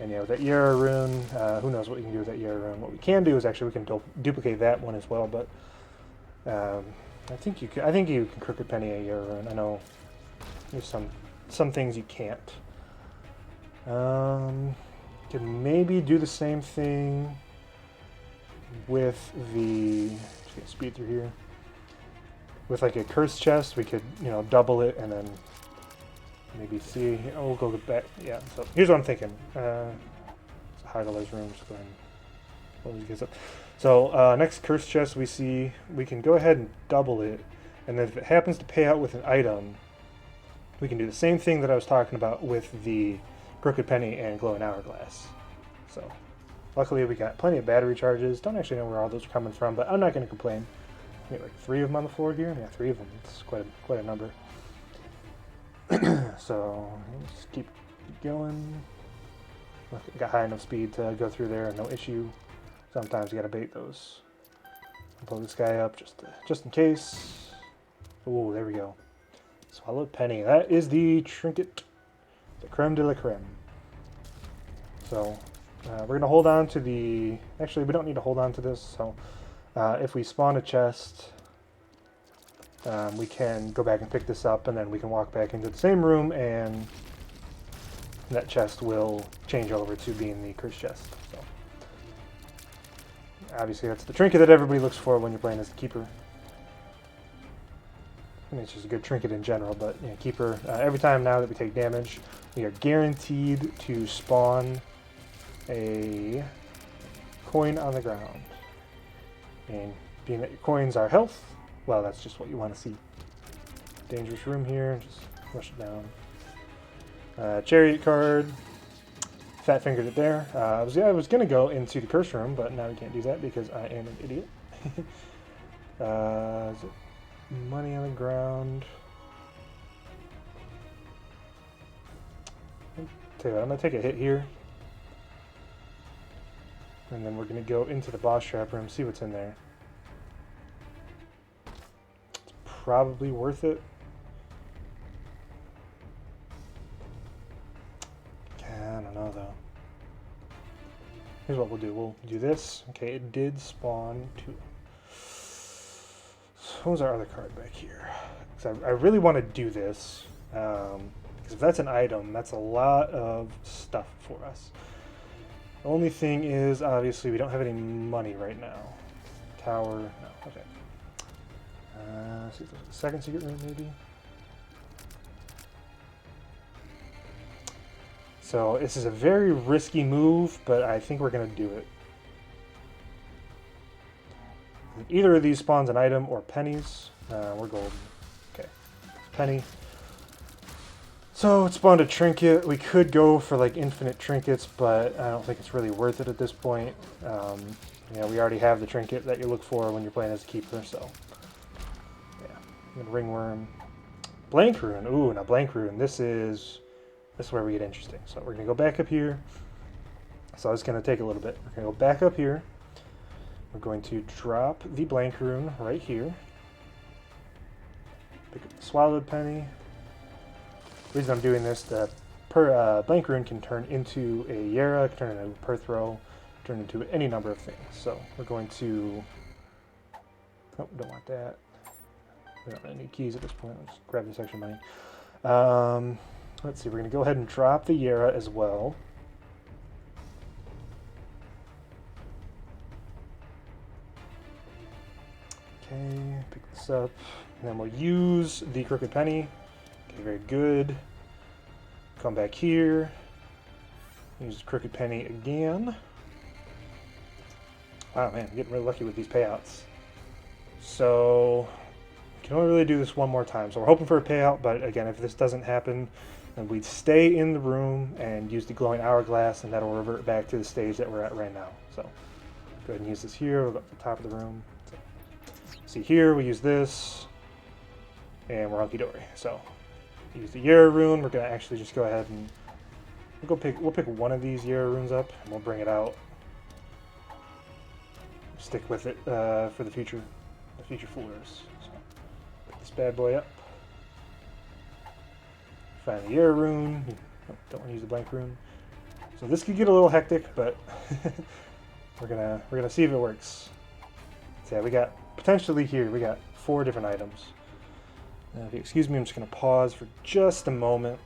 And yeah, with that Yara rune, who knows what we can do with that Yara rune. What we can do is actually we can duplicate that one as well, but I think you can Crooked Penny a Yara rune. I know there's some things you can't. Can maybe do the same thing with the, just get speed through here. With like a curse chest, we could, you know, double it and then maybe see. Oh, we'll go back. Yeah. So here's what I'm thinking. Let's hide all those rooms. Go ahead and close these guys up. So next curse chest we see, we can go ahead and double it, and then if it happens to pay out with an item, we can do the same thing that I was talking about with the Crooked Penny and Glowing Hourglass. So luckily we got plenty of battery charges. Don't actually know where all those are coming from, but I'm not going to complain. We got like 3 of them on the floor here. Yeah, 3 of them. It's quite a number. So let's keep going. Got high enough speed to go through there, no issue. Sometimes you gotta bait those. Blow this guy up just in case. Oh, there we go. Swallowed Penny. That is the trinket, the creme de la creme. So we're gonna hold on to the. Actually, we don't need to hold on to this. So if we spawn a chest, we can go back and pick this up, and then we can walk back into the same room, and that chest will change over to being the curse chest. So obviously that's the trinket that everybody looks for when you're playing as the keeper. I mean, it's just a good trinket in general, but you know, Keeper, every time now that we take damage, we are guaranteed to spawn a coin on the ground. And being that your coins are health, well, that's just what you want to see. Dangerous room here, just rush it down. Chariot card, fat fingered it there. I was going to go into the curse room, but now we can't do that because I am an idiot. Is it money on the ground? Tell you what, I'm going to take a hit here. And then we're going to go into the boss trap room, see what's in there. It's probably worth it. I don't know, though. Here's what we'll do. We'll do this. Okay, it did spawn two. So what was our other card back here? Because I really want to do this. Because if that's an item, that's a lot of stuff for us. The only thing is, obviously, we don't have any money right now. Tower, no, okay. See if there's a second secret room, maybe. So this is a very risky move, but I think we're going to do it. Either of these spawns an item or pennies. We're golden. Okay, penny. So it spawned a trinket. We could go for like infinite trinkets, but I don't think it's really worth it at this point. You know, we already have the trinket that you look for when you're playing as a keeper, so yeah. Ringworm, blank rune. Ooh, now blank rune. This is where we get interesting. So we're gonna go back up here. So it's gonna take a little bit. We're gonna go back up here. We're going to drop the blank rune right here. Pick up the swallowed penny. The reason I'm doing this, the blank rune can turn into a Yara, can turn into a Perthrow, turn into any number of things. So we're going to, oh, don't want that. We don't really need keys at this point. Let's grab this extra money. Let's see, we're going to go ahead and drop the Yara as well. Okay, pick this up. And then we'll use the Crooked Penny. Okay, very good. Come back here. Use the Crooked Penny again. Wow, man, I'm getting really lucky with these payouts. So, we can only really do this one more time. So we're hoping for a payout, but again, if this doesn't happen, then we'd stay in the room and use the glowing hourglass, and that'll revert back to the stage that we're at right now. So, go ahead and use this here. We'll go up to the top of the room. So, see here, we use this, and we're hunky-dory. So, use the Yara rune. We're gonna actually just go ahead and we'll pick one of these Yara runes up, and we'll bring it out. Stick with it for the future foolers. So, pick this bad boy up. Find the Yara rune. Oh, don't want to use the blank rune. So this could get a little hectic, but we're gonna see if it works. So yeah, we got potentially here. We got 4 different items. Now, if you excuse me, I'm just gonna pause for just a moment.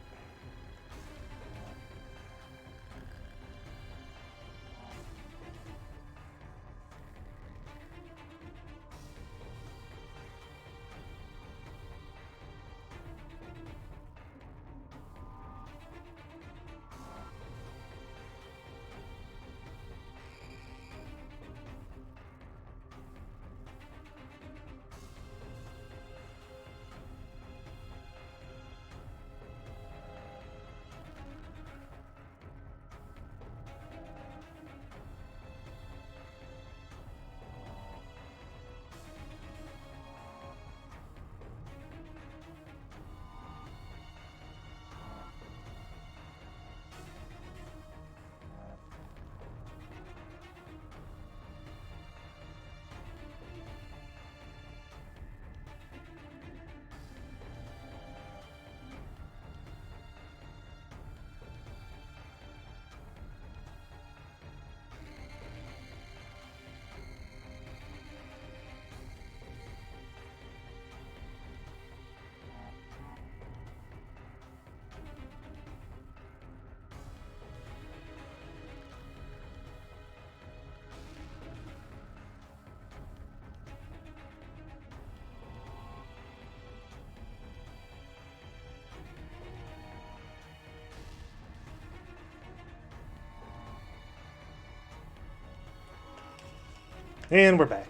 And we're back.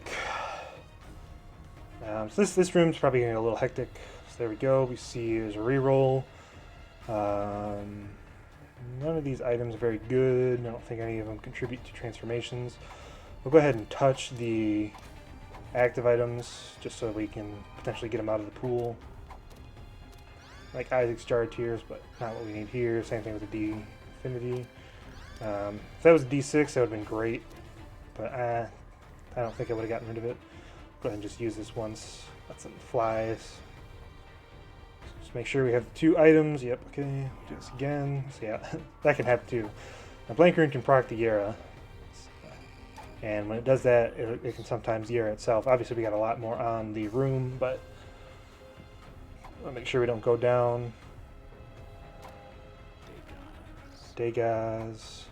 So this room's probably getting a little hectic. So there we go. We see there's a reroll. None of these items are very good. I don't think any of them contribute to transformations. We'll go ahead and touch the active items just so we can potentially get them out of the pool. Like Isaac's Jar of Tears, but not what we need here. Same thing with the D Affinity. If that was a D6, that would have been great, but I don't think I would have gotten rid of it. Go ahead and just use this once. Let something flies. So just make sure we have the 2 items. Yep, okay. Do this again. So yeah, that can happen too. Now, Blank Rune can proc the Yara. And when it does that, it can sometimes Yara itself. Obviously, we got a lot more on the room, but I'll make sure we don't go down. Dagaz.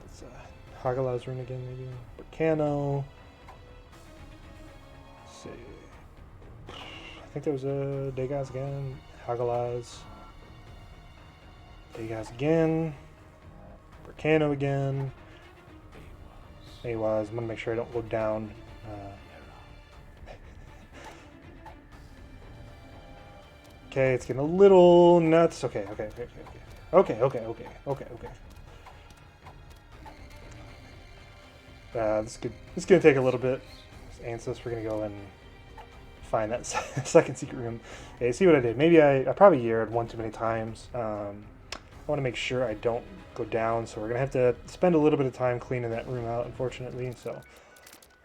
It's Hagalaz rune again, maybe. Volcano. Let's see. I think there was a Dagaz again. Hagalaz. Dagaz again. Volcano again. Awaz. I'm gonna make sure I don't go down. Okay, it's getting a little nuts. Okay. This is gonna take a little bit. Ansus, we're gonna go and find that second secret room. Okay, see what I did. Maybe I probably Yared one too many times. I want to make sure I don't go down, so we're gonna have to spend a little bit of time cleaning that room out, unfortunately. So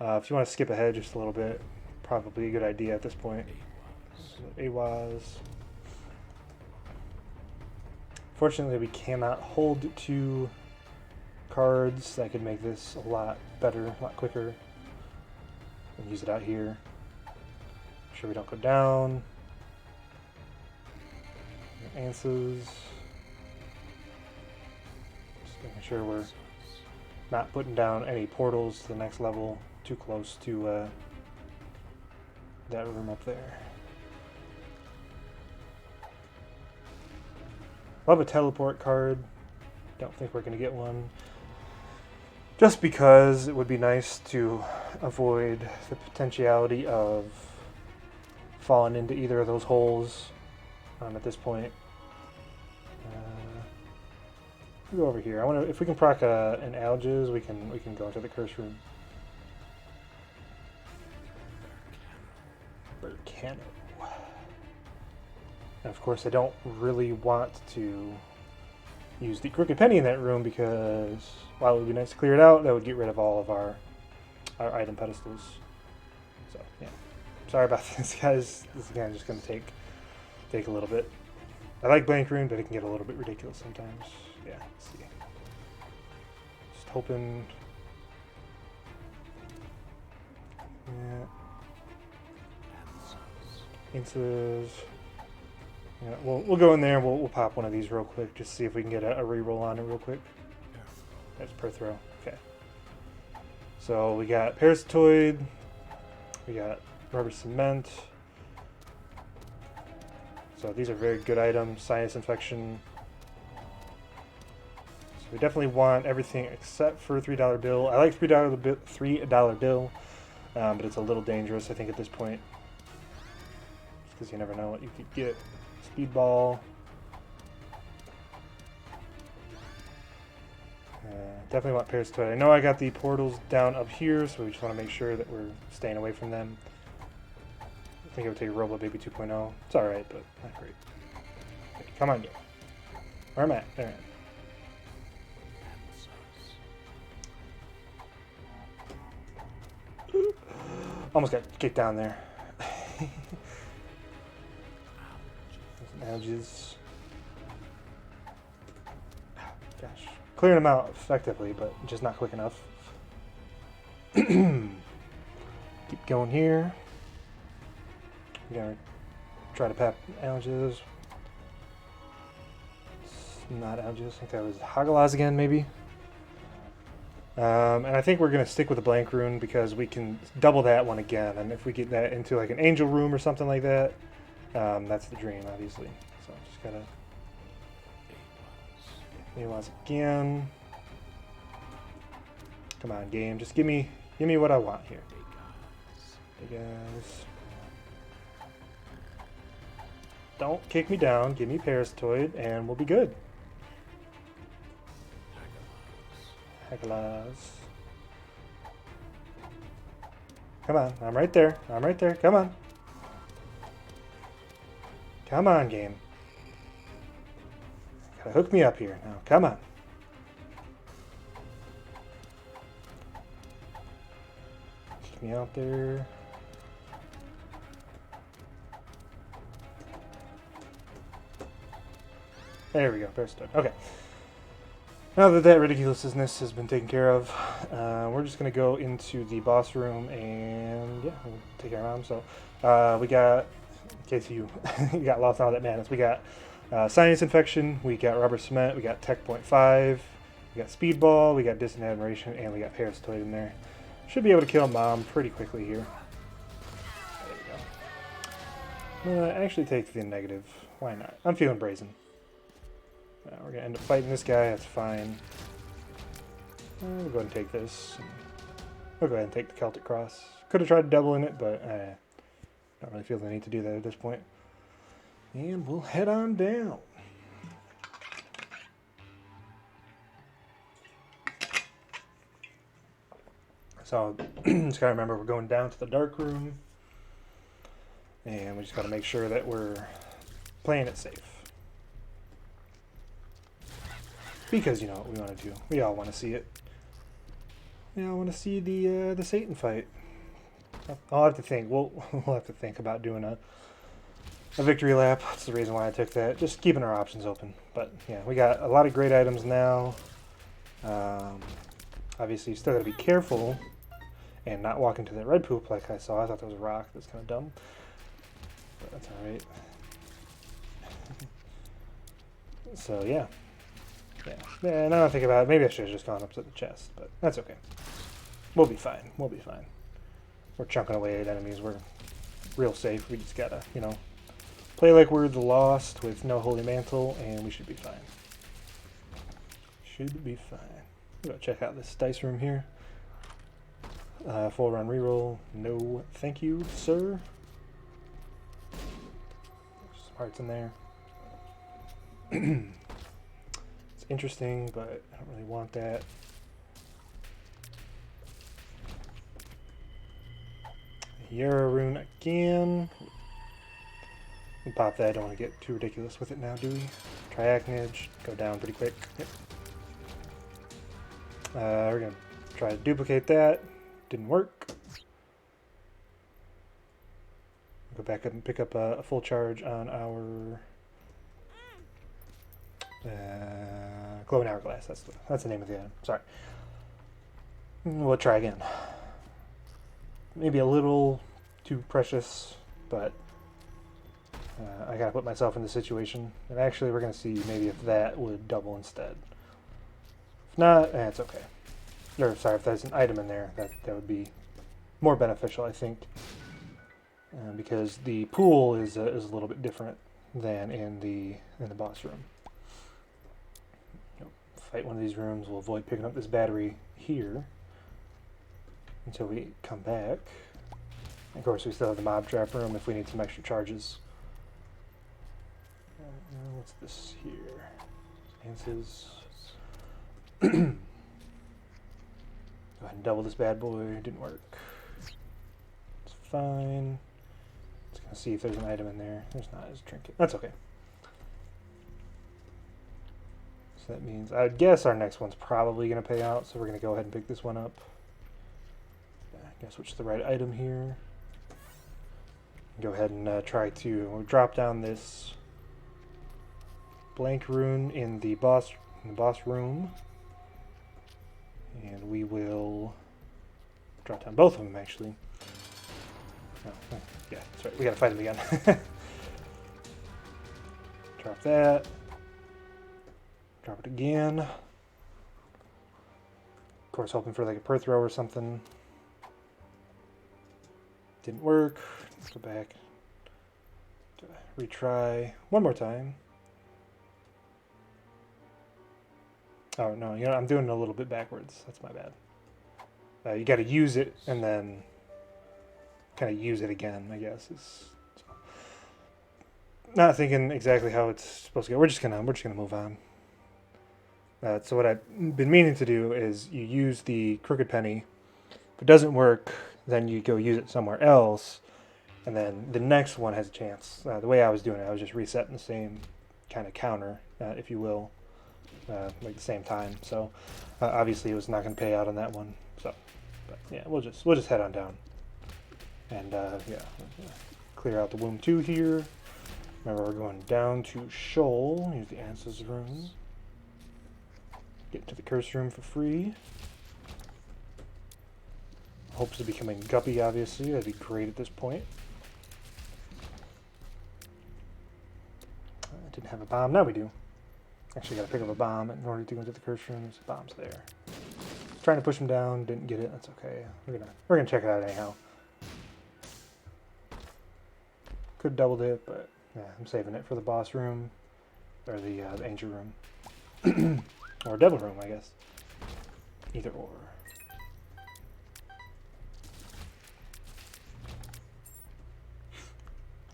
if you want to skip ahead just a little bit, probably a good idea at this point. Awaz. Fortunately, we cannot hold 2 cards. That could make this a lot better, a lot quicker. And use it out here. Make sure we don't go down. Answers. Just making sure we're not putting down any portals to the next level too close to that room up there. Love a teleport card. Don't think we're going to get one. Just because it would be nice to avoid the potentiality of falling into either of those holes at this point. We'll go over here. I want to, if we can proc an Algiz, we can go into the curse room. Volcano. And of course, I don't really want to use the Crooked Penny in that room because while it would be nice to clear it out, that would get rid of all of our item pedestals. So yeah, sorry about this, guys. This again is just going to take a little bit. I like Blank Rune, but it can get a little bit ridiculous sometimes. Yeah, let's see. Just hoping. Yeah. Inces. Yeah, we'll go in there and we'll pop one of these real quick, just see if we can get a reroll on it real quick. That's per throw. Okay. So we got Parasitoid, we got Rubber Cement. So these are very good items. Sinus Infection. So we definitely want everything except for $3 bill. I like $3 bill, but it's a little dangerous, I think, at this point. Just because you never know what you could get. Speedball. Definitely want Parasitoid. I know I got the portals down up here, so we just want to make sure that we're staying away from them. I think it would take a Robo Baby 2.0. It's alright, but not great. Okay, come on, get. Where am I at? There I am. Almost got kicked down there. Edges. Gosh. Clearing them out effectively, but just not quick enough. Keep going here. We gotta try to pap Algiz. Not Algiz. I think that was Hagalaz again, maybe. And I think we're gonna stick with the Blank Rune because we can double that one again. And if we get that into like an Angel Room or something like that, that's the dream, obviously. So just gotta Awaz again. Come on, game. Just give me what I want here. Hey guys. Don't kick me down. Give me Parasitoid, and we'll be good. Heckalas. Come on. I'm right there. I'm right there. Come on. Come on, game. Gotta hook me up here now. Come on. Keep me out there. There we go. Parasitoid. Okay. Now that that ridiculousness has been taken care of, we're just going to go into the boss room and, yeah, we'll take care of him. So, we got, in case you got lost in all that madness, we got Science Infection, we got Rubber Cement, we got Tech Point 5, we got Speedball, we got Distant Admiration, and we got Parasitoid in there. Should be able to kill Mom pretty quickly here. There we go. Actually take the negative. Why not? I'm feeling brazen. We're going to end up fighting this guy, that's fine. We'll go ahead and take this. We'll go ahead and take the Celtic Cross. Could have tried doubling it, but I don't really feel the need to do that at this point. And we'll head on down. So, just gotta remember we're going down to the dark room. And we just gotta make sure that we're playing it safe. Because you know what we want to do. We all want to see it. We all want to see the Satan fight. I'll have to think. We'll have to think about doing a victory lap. That's the reason why I took that. Just keeping our options open. But yeah, we got a lot of great items now. Obviously, you still got to be careful and not walk into that red poop like I saw. I thought that was a rock. That's kind of dumb. But that's all right. So yeah. Yeah, now I think about it, maybe I should have just gone up to the chest, but that's okay. We'll be fine. We'll be fine. We're chunking away at enemies. We're real safe. We just gotta, you know, play like we're the Lost with no Holy Mantle, and we should be fine. Should be fine. Go check out this dice room here. Full run reroll. No, thank you, sir. There's some hearts in there. Interesting, but I don't really want that. Hero rune again. We'll pop that. I don't want to get too ridiculous with it now, do we? Triachnage, go down pretty quick. Yep. We're gonna try to duplicate that. Didn't work. Go back up and pick up a full charge on our Glowing Hourglass. That's the name of the item. Sorry. We'll try again. Maybe a little too precious, but I gotta put myself in the situation. And actually, we're gonna see maybe if that would double instead. If not, it's okay. Or sorry, if there's an item in there, that would be more beneficial, I think, because the pool is a little bit different than in the boss room. Fight one of these rooms. We'll avoid picking up this battery here until we come back. Of course, we still have the mob trap room if we need some extra charges. What's this here? Answers. Go ahead and double this bad boy. Didn't work. It's fine. Just gonna see if there's an item in there. There's not. There's a trinket. That's okay. So that means, I guess our next one's probably going to pay out, so we're going to go ahead and pick this one up. I guess which is the right item here. Go ahead and try to drop down this blank rune in the boss room. And we will drop down both of them, actually. Oh, yeah, that's right. We got to fight them again. Drop that. Drop it again. Of course, hoping for like a per throw or something. Didn't work. Let's go back. Retry one more time. Oh no, you know, I'm doing it a little bit backwards. That's my bad. You got to use it and then kind of use it again, I guess. Not thinking exactly how it's supposed to go. We're just gonna move on. So what I've been meaning to do is you use the crooked penny. If it doesn't work, then you go use it somewhere else, and then the next one has a chance. The way I was doing it, I was just resetting the same kind of counter, if you will, like the same time. So obviously it was not going to pay out on that one. So, but yeah, we'll just head on down, and yeah, clear out the womb 2 here. Remember, we're going down to Shoal. Use the Answers room. Get to the curse room for free. Hopes of becoming Guppy, obviously. That'd be great at this point. I didn't have a bomb. Now we do. Actually, got to pick up a bomb in order to go into the curse room. There's bombs there. Trying to push him down. Didn't get it. That's okay. We're gonna check it out anyhow. Could doubled it, but yeah, I'm saving it for the boss room or the angel room. Or devil room, I guess. Either or.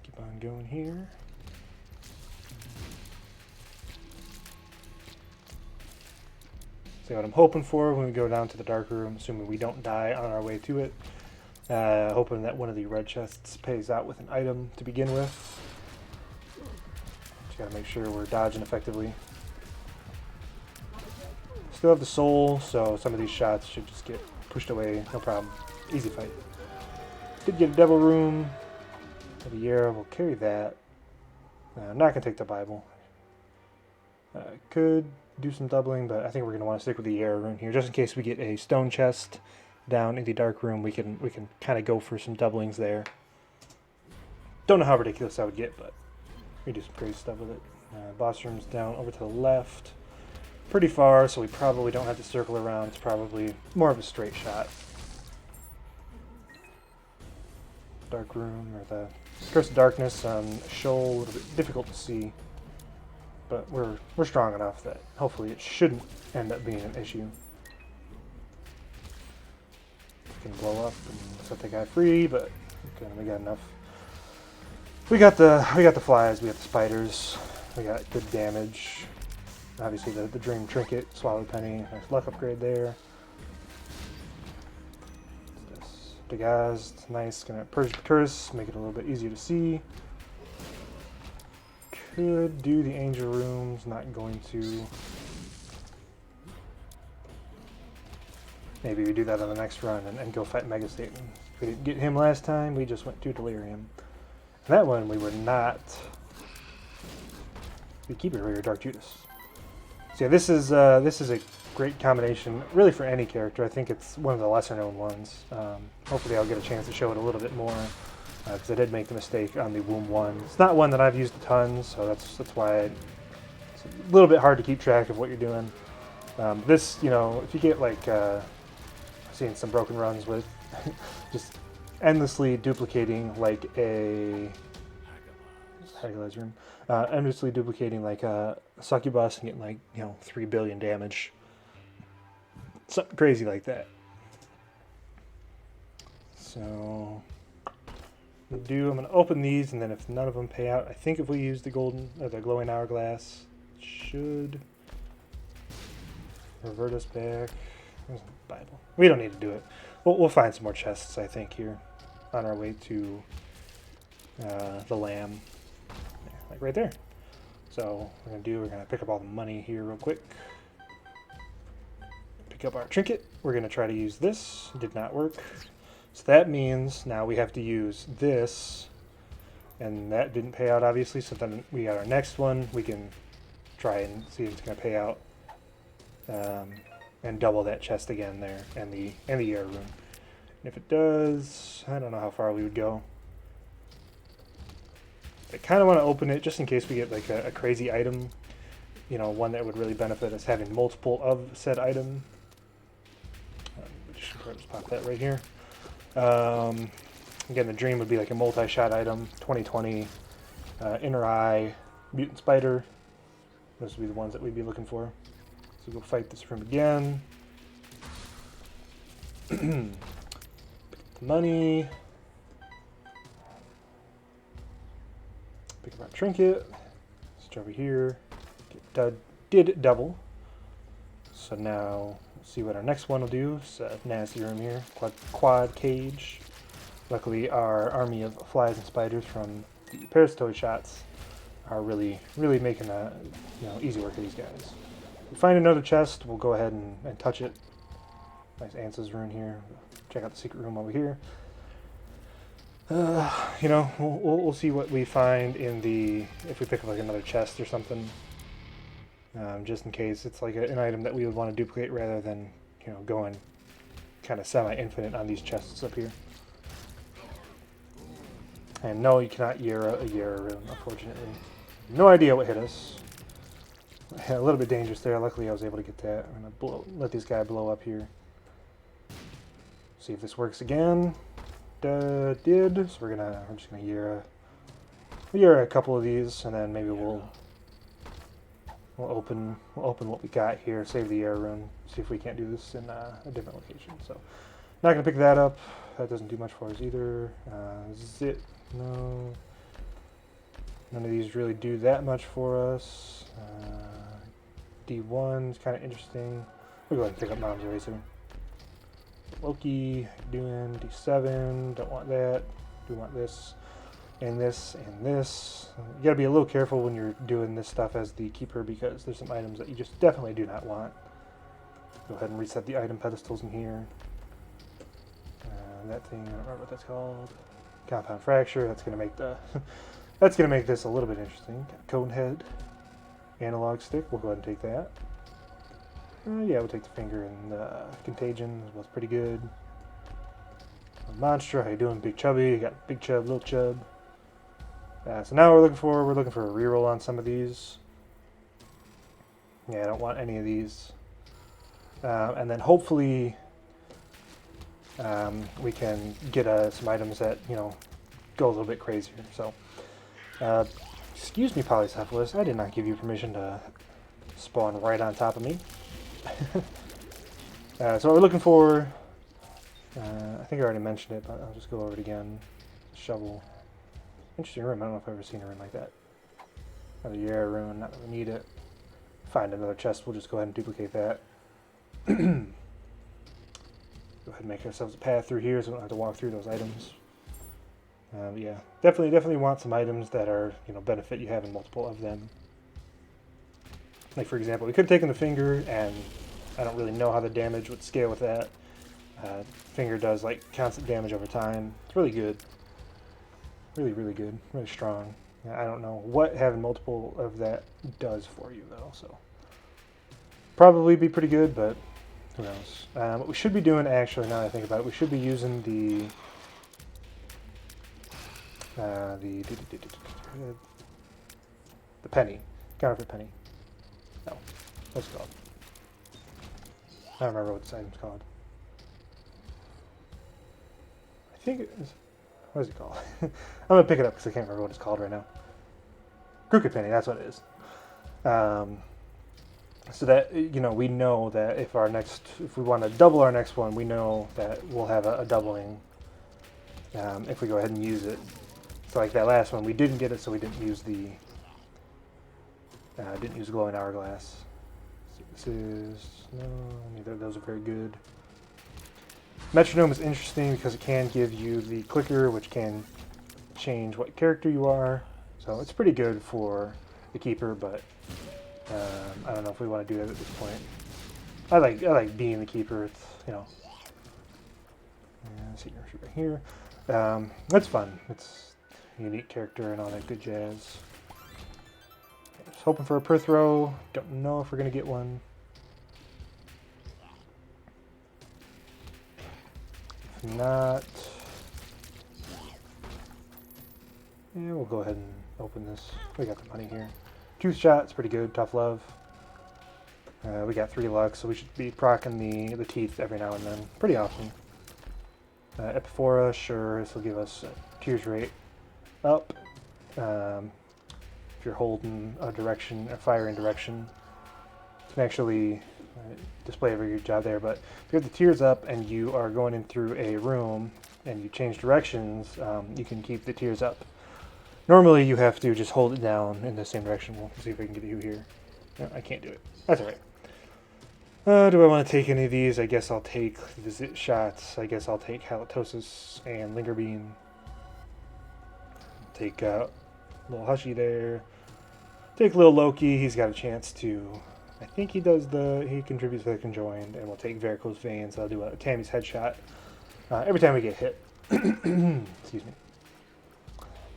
Keep on going here. See what I'm hoping for when we go down to the dark room, assuming we don't die on our way to it. Hoping that one of the red chests pays out with an item to begin with. Just gotta make sure we're dodging effectively. Still have the soul, so some of these shots should just get pushed away, no problem. Easy fight. Did get a devil room. The Yara will carry that. I'm not going to take the Bible. Could do some doubling, but I think we're going to want to stick with the Yara room here, just in case we get a stone chest down in the dark room. We can kind of go for some doublings there. Don't know how ridiculous I would get, but we do some crazy stuff with it. Boss room's down over to the left. Pretty far, so we probably don't have to circle around. It's probably more of a straight shot. Dark room, or the Curse of Darkness on Shoal, a little bit difficult to see. But we're strong enough that hopefully it shouldn't end up being an issue. We can blow up and set the guy free, but okay, we got enough. We got the flies, we got the spiders, we got good damage. Obviously the Dream Trinket, Swallowed Penny, nice luck upgrade there. This Degazed, nice, gonna purge the curse, make it a little bit easier to see. Could do the angel rooms, not going to. Maybe we do that on the next run and go fight Mega Satan. If we didn't get him last time, we just went to Delirium. And that one we were not. We keep it rare, Dark Judas. So yeah, this is a great combination, really for any character. I think it's one of the lesser known ones. Hopefully I'll get a chance to show it a little bit more, because I did make the mistake on the Womb 1. It's not one that I've used a ton, so that's why it's a little bit hard to keep track of what you're doing. This, you know, if you get like, I've seen some broken runs with just endlessly duplicating like a room. Endlessly duplicating like a succubus and getting like, you know, 3 billion damage. Something crazy like that. So I'm gonna open these, and then if none of them pay out, I think if we use the golden or the glowing hourglass, it should revert us back. There's the Bible. We don't need to do it. We'll find some more chests, I think, here on our way to the lamb. Like right there. So we're gonna pick up all the money here real quick. Pick up our trinket. We're gonna try to use this. Did not work. So that means now we have to use this, and that didn't pay out obviously. So then we got our next one. We can try and see if it's gonna pay out, and double that chest again there, and the air room. And if it does, I don't know how far we would go. I kind of want to open it just in case we get like a crazy item, you know, one that would really benefit us having multiple of said item. Just pop that right here. Again, the dream would be like a multi-shot item, 2020, inner eye, mutant spider. Those would be the ones that we'd be looking for. So we'll fight this room again. Money. Pick up our trinket. Switch over here. Did double. So now, let's see what our next one will do. It's a nasty room here. Quad cage. Luckily, our army of flies and spiders from the parasitoid shots are really making a easy work of these guys. If we find another chest, we'll go ahead and touch it. Nice Ans's rune here. Check out the secret room over here. We'll see what we find in the, if we pick up like another chest or something, just in case it's like an item that we would want to duplicate rather than going kind of semi-infinite on these chests up here. And no, you cannot Yera a Yera rune, unfortunately. No idea what hit us. A little bit dangerous there. Luckily, I was able to get that. I'm gonna let this guy blow up here. See if this works again. Did. So we're just gonna Yera a couple of these, and then maybe we'll open what we got here. Save the Yera rune. See if we can't do this in a different location. So not gonna pick that up. That doesn't do much for us either. Zit. No. None of these really do that much for us. D1 is kind of interesting. We'll go ahead and pick up Mom's Eraser. Loki, doing D7. Don't want that. Do want this, and this, and this. You gotta be a little careful when you're doing this stuff as the keeper because there's some items that you just definitely do not want. Go ahead and reset the item pedestals in here. That thing, I don't remember what that's called. Compound fracture. That's gonna make the that's gonna make this a little bit interesting. Cone head, analog stick. We'll go ahead and take that. Yeah, we'll take the finger and contagion. Was pretty good. Monster, how you doing, Big Chubby? You got Big Chub, Little Chub. So now we're looking for a reroll on some of these. Yeah, I don't want any of these. And then hopefully we can get some items that go a little bit crazier. So, excuse me, Polycephalus. I did not give you permission to spawn right on top of me. So what we're looking for, I think I already mentioned it, but I'll just go over it again. Shovel. Interesting room. I don't know if I've ever seen a room like that. Another Yera rune. Not that we need it. Find another chest. We'll just go ahead and duplicate that. Go ahead and make ourselves a path through here so we don't have to walk through those items. Yeah, definitely want some items that are benefit you having multiple of them. Like for example, we could have taken the finger, and I don't really know how the damage would scale with that. Finger does like constant damage over time. It's really good. Really good. Really strong. I don't know what having multiple of that does for you though, so probably be pretty good, but who knows. What we should be doing, actually, now that I think about it, we should be using the penny. Counterfeit penny. No. What's it called? I don't remember what this item's called. I think it is... What is it called? I'm going to pick it up because I can't remember what it's called right now. Crooked penny, that's what it is. So that, we know that if we want to double our next one, we know that we'll have a doubling if we go ahead and use it. So like that last one, we didn't get it, so we didn't use the glowing hourglass. This is neither of those are very good. Metronome is interesting because it can give you the clicker, which can change what character you are. So it's pretty good for the keeper, but I don't know if we want to do that at this point. I like being the keeper. It's secret right here. That's fun. It's a unique character and all that good jazz. Just hoping for a per throw. Don't know if we're gonna get one. If not, yeah, we'll go ahead and open this. We got the money here. Tooth shot, it's pretty good. Tough love. We got 3 luck, so we should be proccing the teeth every now and then. Pretty often. Epiphora, sure, this will give us tears rate up. If you're holding a direction, a firing direction, you can actually display a very good job there. But if you have the tiers up and you are going in through a room and you change directions, you can keep the tiers up. Normally you have to just hold it down in the same direction. We'll see if I can get you here. No, I can't do it. That's all right. Do I want to take any of these? I guess I'll take Visit Shots. I guess I'll take Halitosis and Linger Beam. Take Little Hushy there. Take Little Loki. He's got a chance to... I think he contributes to the Conjoined. And we'll take Varicose Veins. I'll do a Tammy's Headshot every time we get hit. Excuse me.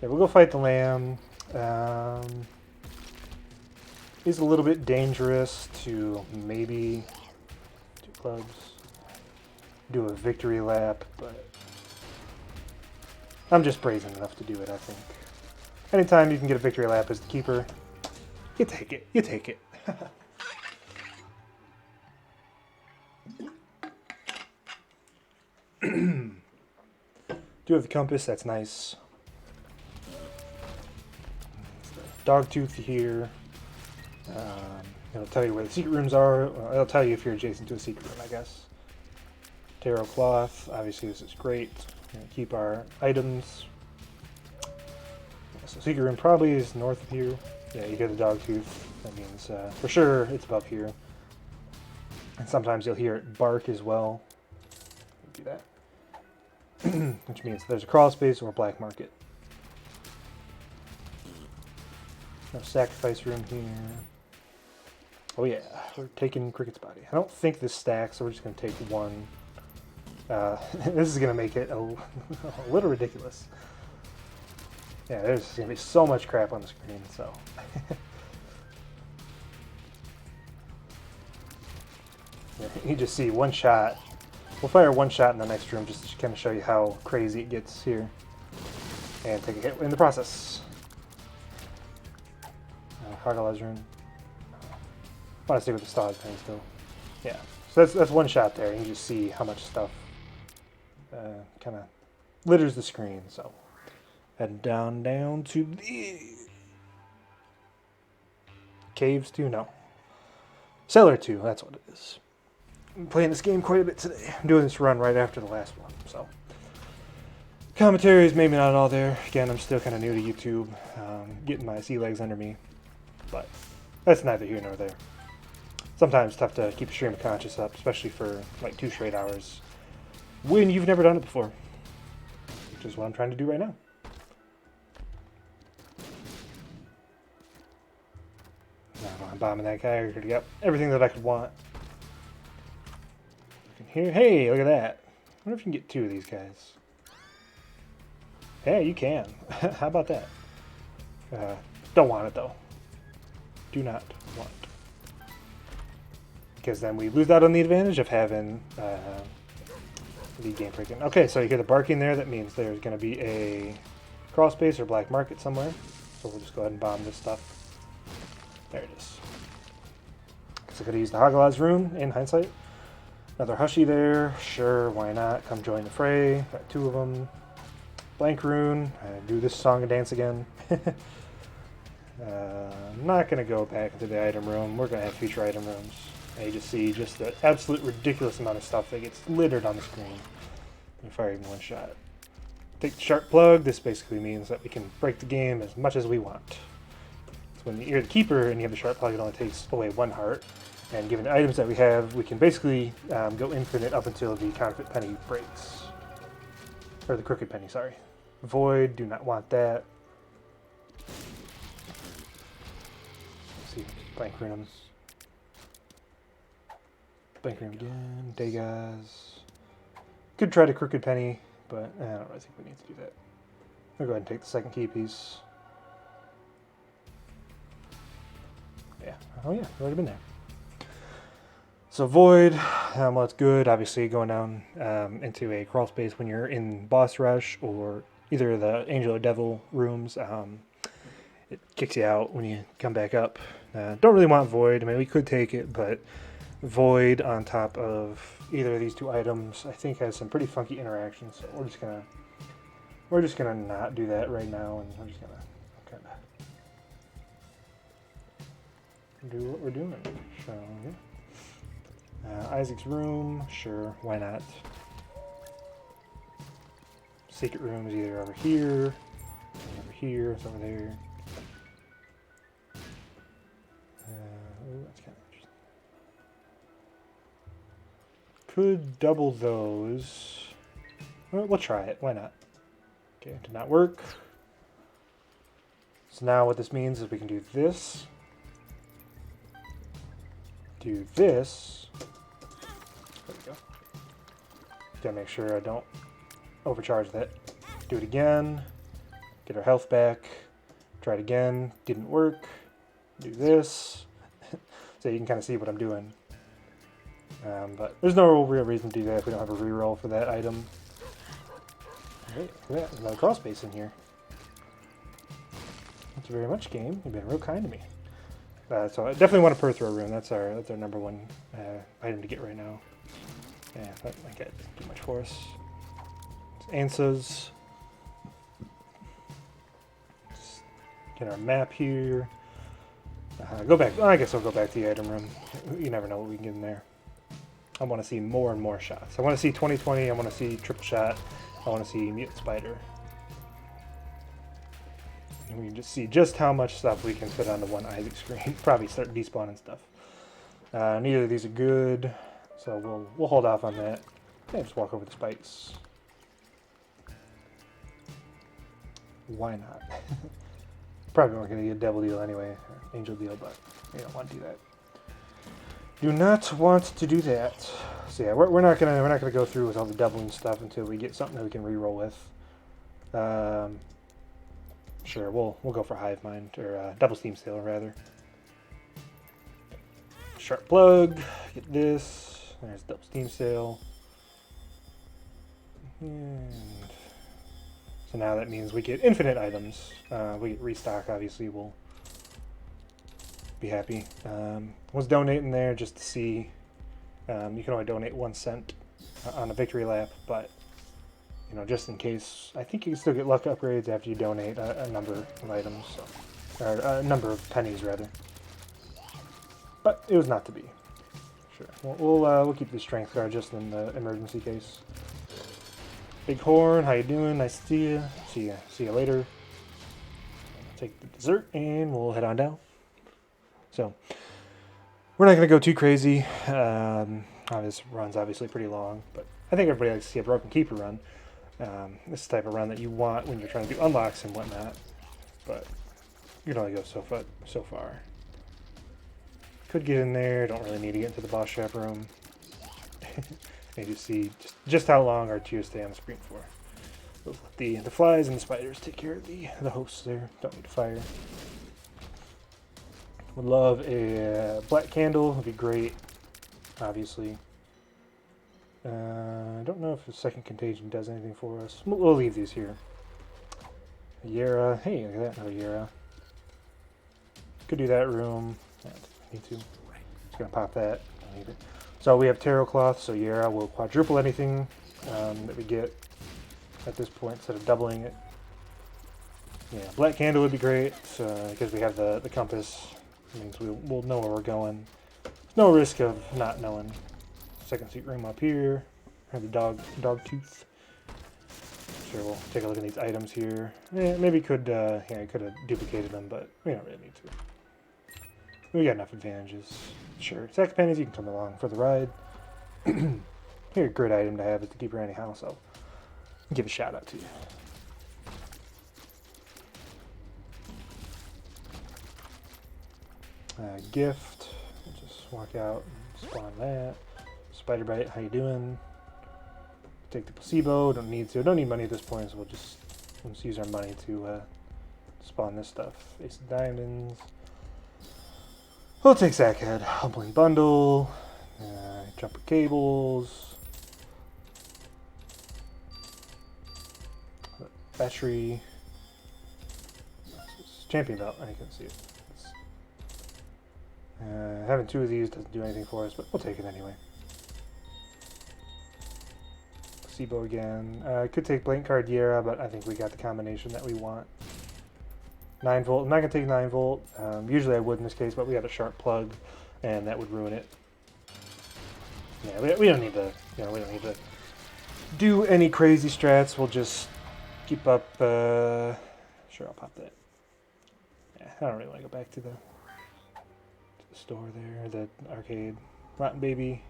Yeah, we'll go fight the Lamb. He's a little bit dangerous to maybe... clubs, do a victory lap, but I'm just brazen enough to do it, I think. Anytime you can get a victory lap as the keeper, you take it. You take it. Do have the compass, that's nice. Dogtooth here. It'll tell you where the secret rooms are. Well, it'll tell you if you're adjacent to a secret room, I guess. Tarot Cloth. Obviously, this is great. We're gonna keep our items. So secret room probably is north of here. Yeah, you hear the Dogtooth. That means for sure it's above here. And sometimes you'll hear it bark as well. Do that. Which means there's a crawl space or a black market. No sacrifice room here. Oh yeah, we're taking Cricket's body. I don't think this stacks, so we're just going to take one. This is going to make it a little ridiculous. Yeah, there's going to be so much crap on the screen, so... Yeah, you just see one shot. We'll fire one shot in the next room just to kind of show you how crazy it gets here. And take a hit in the process. Cargala's rune. I want to stay with the Stog thing still. Yeah, so that's one shot there, and you just see how much stuff kind of litters the screen. So head down to the Caves 2? No. Cellar 2, that's what it is. I'm playing this game quite a bit today. I'm doing this run right after the last one, so. Commentary is maybe not all there. Again, I'm still kind of new to YouTube, getting my sea legs under me, but that's neither here nor there. Sometimes it's tough to keep a stream of conscious up, especially for like 2 straight hours, when you've never done it before, which is what I'm trying to do right now. I'm bombing that guy. I already got everything that I could want. Here, hey, look at that. I wonder if you can get 2 of these guys. Hey, you can. How about that? Don't want it though. Do not want. Because then we lose out on the advantage of having lead game freaking. Okay, so you hear the barking there. That means there's going to be a crawl space or black market somewhere. So we'll just go ahead and bomb this stuff. There it is. So I could have used the Hagalaz rune in hindsight. Another Hushy there. Sure, why not? Come join the fray. Got 2 of them. Blank rune. Do this song and dance again. I'm not going to go back into the item room. We're going to have future item rooms. And you just see just the absolute ridiculous amount of stuff that gets littered on the screen. You fire in one shot. Take the sharp plug. This basically means that we can break the game as much as we want. So when you're the keeper and you have the sharp plug, it only takes away 1 heart. And given the items that we have, we can basically go infinite up until the counterfeit penny breaks. Or the crooked penny, sorry. Void, do not want that. Let's see, blank rune. Blank rune again, Degas. Could try to crooked penny, but I don't really think we need to do that. I'll go ahead and take the second key piece. Yeah, oh yeah, already been there. So Void, well, it's good. Obviously, going down into a crawl space when you're in boss rush or either the Angel or Devil rooms, it kicks you out when you come back up. Don't really want Void. I mean, we could take it, but Void on top of either of these 2 items, I think, has some pretty funky interactions. So we're just gonna not do that right now, and we're just gonna kind of do what we're doing. So yeah. Isaac's room, sure, why not? Secret room is either over here, or over here, it's over there. Ooh, that's kind of interesting. Could double those. Well, we'll try it, why not? Okay, did not work. So now what this means is we can do this. Do this. There we go. Gotta make sure I don't overcharge that. Do it again. Get our health back. Try it again. Didn't work. Do this. So you can kind of see what I'm doing. But there's no real reason to do that if we don't have a reroll for that item. Hey, look at that. There's another crawl space in here. Thank you very much, game. You've been real kind to me. So I definitely want a Perthrow rune. That's our number one item to get right now. Yeah, that might get too much for us. Ansas. Just get our map here. Go back. I guess I'll go back to the item room. You never know what we can get in there. I want to see more and more shots. I want to see 2020. I want to see triple shot. I want to see mutant spider. And we can just see just how much stuff we can fit on the one Isaac screen. Probably start despawning stuff. Neither of these are good, so we'll hold off on that. Yeah, just walk over the spikes. Why not? Probably not going to get a devil deal anyway, or angel deal, but we don't want to do that. Do not want to do that. So yeah, we're not gonna go through with all the doubling stuff until we get something that we can reroll with. Sure, we'll go for Hive Mind or Double Steam Sale rather. Sharp plug. Get this. There's Double Steam Sale. And so now that means we get infinite items. We get restock. Obviously, we'll be happy. Was donating there just to see. You can only donate 1 cent on a victory lap, but you know, just in case, I think you can still get luck upgrades after you donate a number of items, so, or a number of pennies rather. But it was not to be. Sure, we'll keep the strength card just in the emergency case. Big Horn, how you doing? Nice to see you. See you later. Take the dessert and we'll head on down. So we're not going to go too crazy. This run's obviously pretty long, but I think everybody likes to see a Broken Keeper run. This is the type of run that you want when you're trying to do unlocks and whatnot, but you can only go so far. Could get in there, don't really need to get into the boss trap room. And you see just how long our tears stay on the screen for. We'll let the flies and the spiders take care of the hosts there. Don't need to fire. Would love a black candle, would be great, obviously. I don't know if the second contagion does anything for us. We'll leave these here. Yera, hey, look at that, another Yera. Could do that room. Yeah, need to. Just gonna pop that. Don't need it. So we have tarot cloth, so Yera will quadruple anything that we get at this point instead of doubling it. Yeah, black candle would be great because we have the compass. It means we'll know where we're going. There's no risk of not knowing. Second seat room up here. Have the dog tooth. Sure, we'll take a look at these items here. Yeah, maybe could have duplicated them, but we don't really need to. We got enough advantages. Sure, sack pennies, you can come along for the ride. Here, a great item to have is to keep around your house. I'll give a shout out to you. Gift. Just walk out and spawn that. Spider Bite, how you doing? Take the placebo. Don't need to. Don't need money at this point, so we'll just use our money to spawn this stuff. Ace of Diamonds. We'll take Sackhead. Humbling Bundle. Jumper Cables. Battery. Champion Belt. I can see it. Having 2 of these doesn't do anything for us, but we'll take it anyway. Placebo again. Could take Blank Card Yera, but I think we got the combination that we want. 9 volt. I'm not going to take 9 volt. Usually I would in this case, but we have a sharp plug, and that would ruin it. Yeah, we don't need to, we don't need to do any crazy strats. We'll just keep up, sure, I'll pop that. Yeah, I don't really want to go back to the store there, the arcade. Rotten Baby,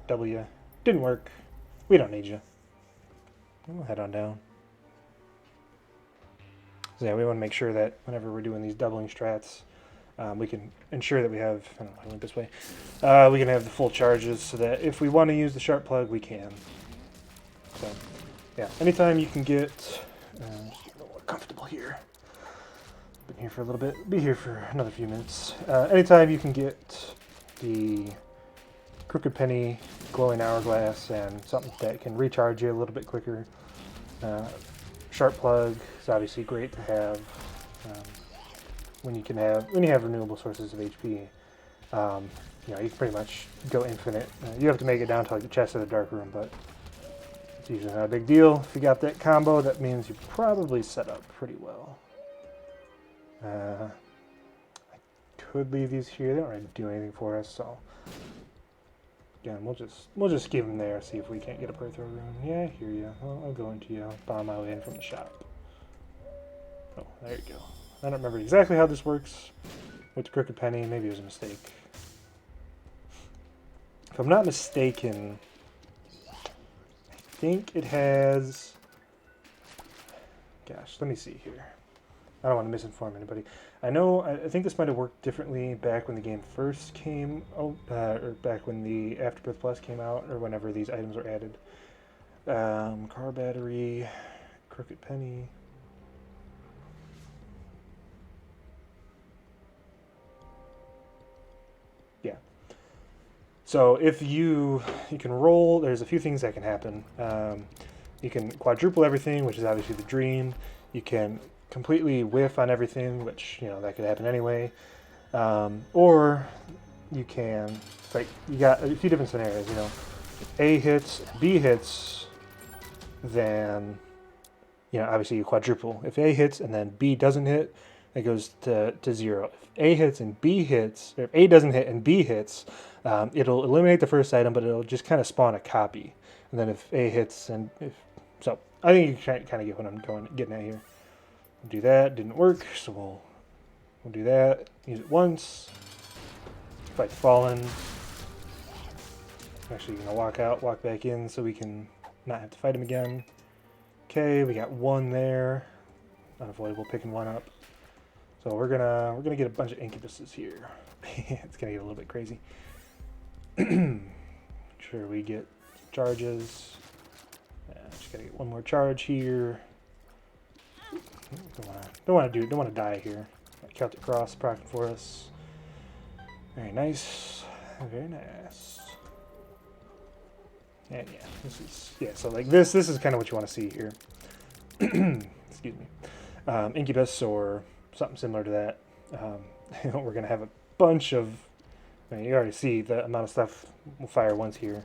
W, didn't work. We don't need you. We'll head on down. So yeah, we want to make sure that whenever we're doing these doubling strats, we can ensure that we have, I don't know, I went this way, we can have the full charges so that if we want to use the sharp plug, we can. So, yeah, anytime you can get, just get a little more comfortable here. Been here for a little bit, be here for another few minutes. Anytime you can get the Crooked Penny, Glowing Hourglass, and something that can recharge you a little bit quicker. Sharp plug is obviously great to have when you have renewable sources of HP. You can pretty much go infinite. You have to make it down to like the chest of the dark room, but it's usually not a big deal. If you got that combo, that means you probably set up pretty well. I could leave these here. They don't really do anything for us, so again, we'll just keep them there. See if we can't get a Perthrow rune. Yeah, I hear you. I'll go into you. I'll bomb my way in from the shop. Oh, there you go. I don't remember exactly how this works with the Crooked Penny. Maybe it was a mistake. If I'm not mistaken, I think it has... Gosh, let me see here. I don't want to misinform anybody. I think this might have worked differently back when the game first came out, or back when the Afterbirth Plus came out, or whenever these items were added. Car battery, Crooked Penny. Yeah. So if you can roll, there's a few things that can happen. You can quadruple everything, which is obviously the dream. You can completely whiff on everything, which, that could happen anyway. Or you can, like, you got a few different scenarios, If A hits, B hits, then, obviously you quadruple. If A hits and then B doesn't hit, it goes to 0. If A hits and B hits, or if A doesn't hit and B hits, it'll eliminate the first item, but it'll just kind of spawn a copy. And then if A hits and so I think you can kind of get what I'm getting at here. We'll do that. Didn't work, so we'll do that. Use it once. Fight Fallen. Actually, gonna walk back in, so we can not have to fight him again. Okay, we got one there. Unavoidable picking one up. So we're gonna get a bunch of incubuses here. It's gonna get a little bit crazy. Sure, we get charges. Just gotta get one more charge here. Don't want to die here. Celtic Cross procking for us. Very nice. Very nice. And yeah, so like this is kind of what you want to see here. Excuse me. Incubus or something similar to that. We're gonna have a bunch of. You already see the amount of stuff. We'll fire once here.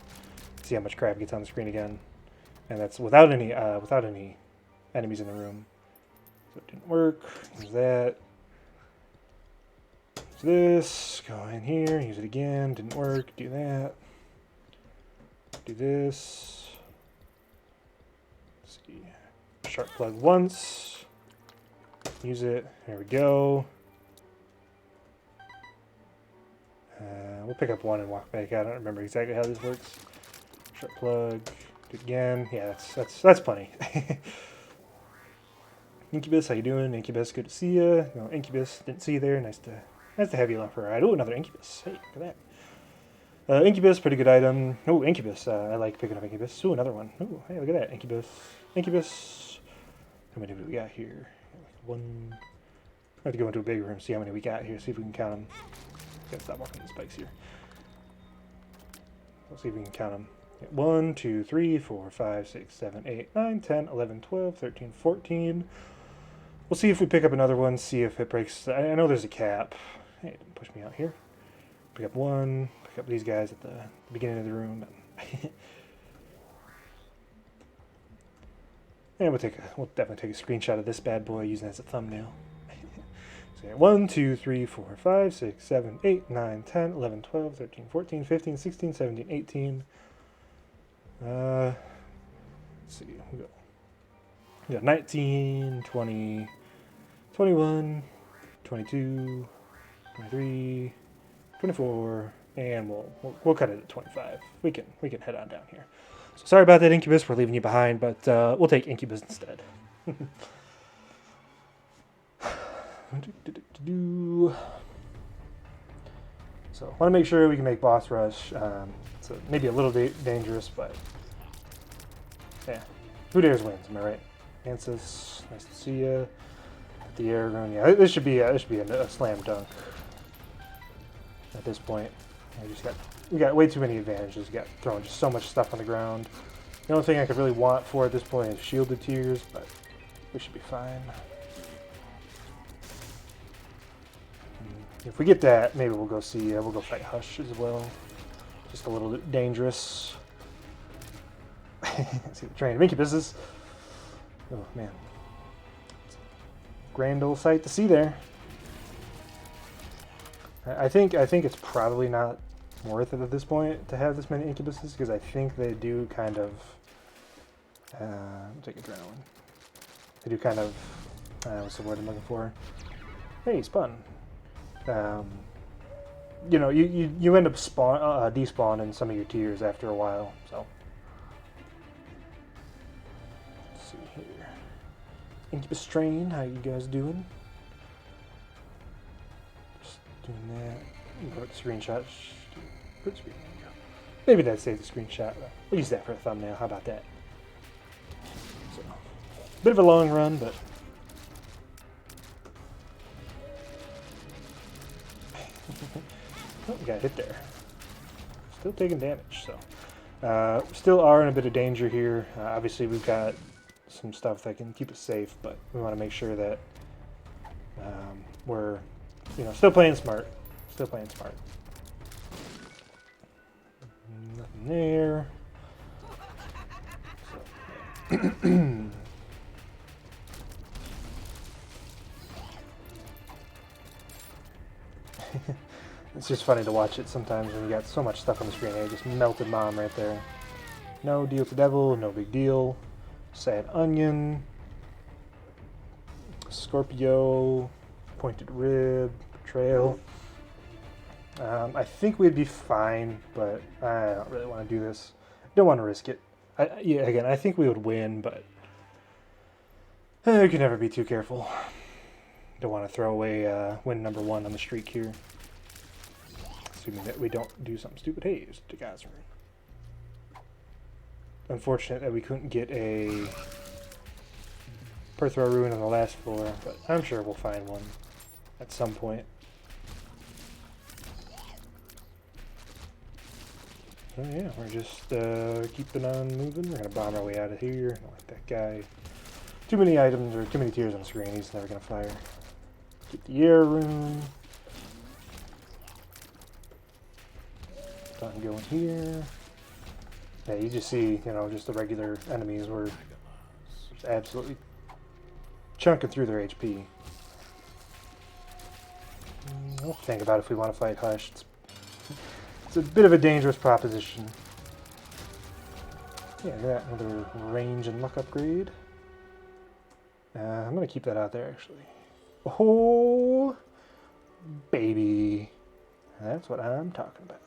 See how much crap gets on the screen again, and that's without any enemies in the room. So it didn't work. Use that. Use this. Go in here. Use it again. Didn't work. Do that. Do this. Let's see. Sharp plug once. Use it. There we go. We'll pick up one and walk back out. I don't remember exactly how this works. Sharp plug. Do it again. Yeah, that's plenty. Incubus, how you doing? Incubus, good to see you. No, Incubus, didn't see you there. Nice to have you along for a ride. Oh, another Incubus. Hey, look at that. Incubus, pretty good item. Oh, Incubus. I like picking up Incubus. Oh, another one. Oh, hey, look at that. Incubus. Incubus. How many do we got here? One. I have to go into a big room, see how many we got here, see if we can count them. Gotta stop walking the spikes here. Let's see if we can count them. 1, 2, 3, 4, 5, 6, 7, 8, 9, 10, 11, 12, 13, 14. We'll see if we pick up another one, see if it breaks. I know there's a cap. Hey, it didn't push me out here. Pick up one, pick up these guys at the beginning of the room. And we'll definitely take a screenshot of this bad boy using it as a thumbnail. So 1, 2, 3, 4, 5, 6, 7, 8, 9, 10, 11, 12, 13, 14, 15, 16, 17, 18. Let's see. We got 19, 20, 21, 22, 23, 24, and we'll cut it at 25. We can head on down here. So sorry about that, Incubus. We're leaving you behind, but we'll take Incubus instead. So want to make sure we can make boss rush. So maybe a little dangerous, but yeah. Who dares wins? Am I right? Ansys, nice to see you. The air run, yeah. This should be a slam dunk. At this point, we got way too many advantages. We got throwing just so much stuff on the ground. The only thing I could really want for at this point is shielded tears, but we should be fine. If we get that, maybe we'll go see. We'll go fight Hush as well. Just a little bit dangerous. See the train of Incubuses. Oh man, grand old sight to see there. I think it's probably not worth it at this point to have this many Incubuses because I think they do kind of take adrenaline. They do kind of what's the word I'm looking for? Hey, spun. You know, you end up despawning some of your tiers after a while. So let's see here. Incubus train, how you guys doing? Just doing that. Put the screenshot. Put screen. Maybe that saves the screenshot. We'll use that for a thumbnail. How about that? So, bit of a long run, but. Oh, we got hit there. Still taking damage, so. Still are in a bit of danger here. Obviously, we've got some stuff that can keep us safe, but we want to make sure that we're, still playing smart. Still playing smart. Nothing there. So, it's just funny to watch it sometimes when you got so much stuff on the screen. It just melted mom right there. No deal with the devil, no big deal. Sad onion. Scorpio. Pointed rib. Betrayal. I think we'd be fine, but I don't really want to do this. Don't want to risk it. Again, I think we would win, but you can never be too careful. Don't want to throw away win number 1 on the streak here. Assuming that we don't do something stupid. Hey, it's the guys. Unfortunate that we couldn't get a Perthrow Ruin on the last floor, but I'm sure we'll find one at some point. So yeah, we're just keeping on moving. We're going to bomb our way out of here. I don't like that guy. Too many items or too many tiers on the screen. He's never going to fire. Keep the air room. Don't go in here. Yeah, you just see, just the regular enemies were just absolutely chunking through their HP. We'll think about if we want to fight Hush. It's a bit of a dangerous proposition. Yeah, got another range and luck upgrade. I'm going to keep that out there, actually. Oh, baby. That's what I'm talking about.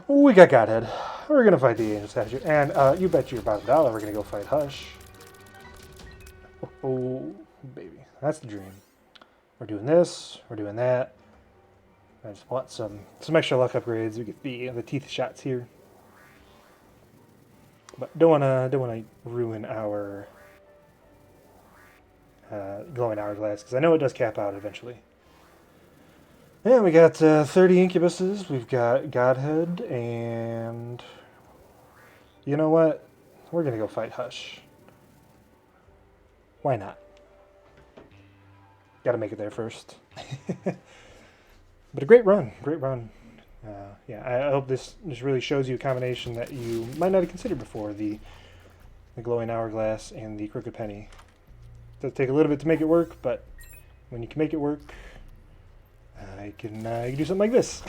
We got Godhead. We're going to fight the Angel Statue. And you bet your bottom dollar we're going to go fight Hush. Oh, baby. That's the dream. We're doing this. We're doing that. I just want some extra luck upgrades. We get the teeth shots here. But don't wanna ruin our glowing hourglass, because I know it does cap out eventually. Yeah, we got 30 Incubuses, we've got Godhead, and you know what? We're going to go fight Hush. Why not? Got to make it there first. But a great run, great run. Yeah, I hope this really shows you a combination that you might not have considered before, the glowing hourglass and the crooked penny. It does take a little bit to make it work, but when you can make it work, you can do something like this.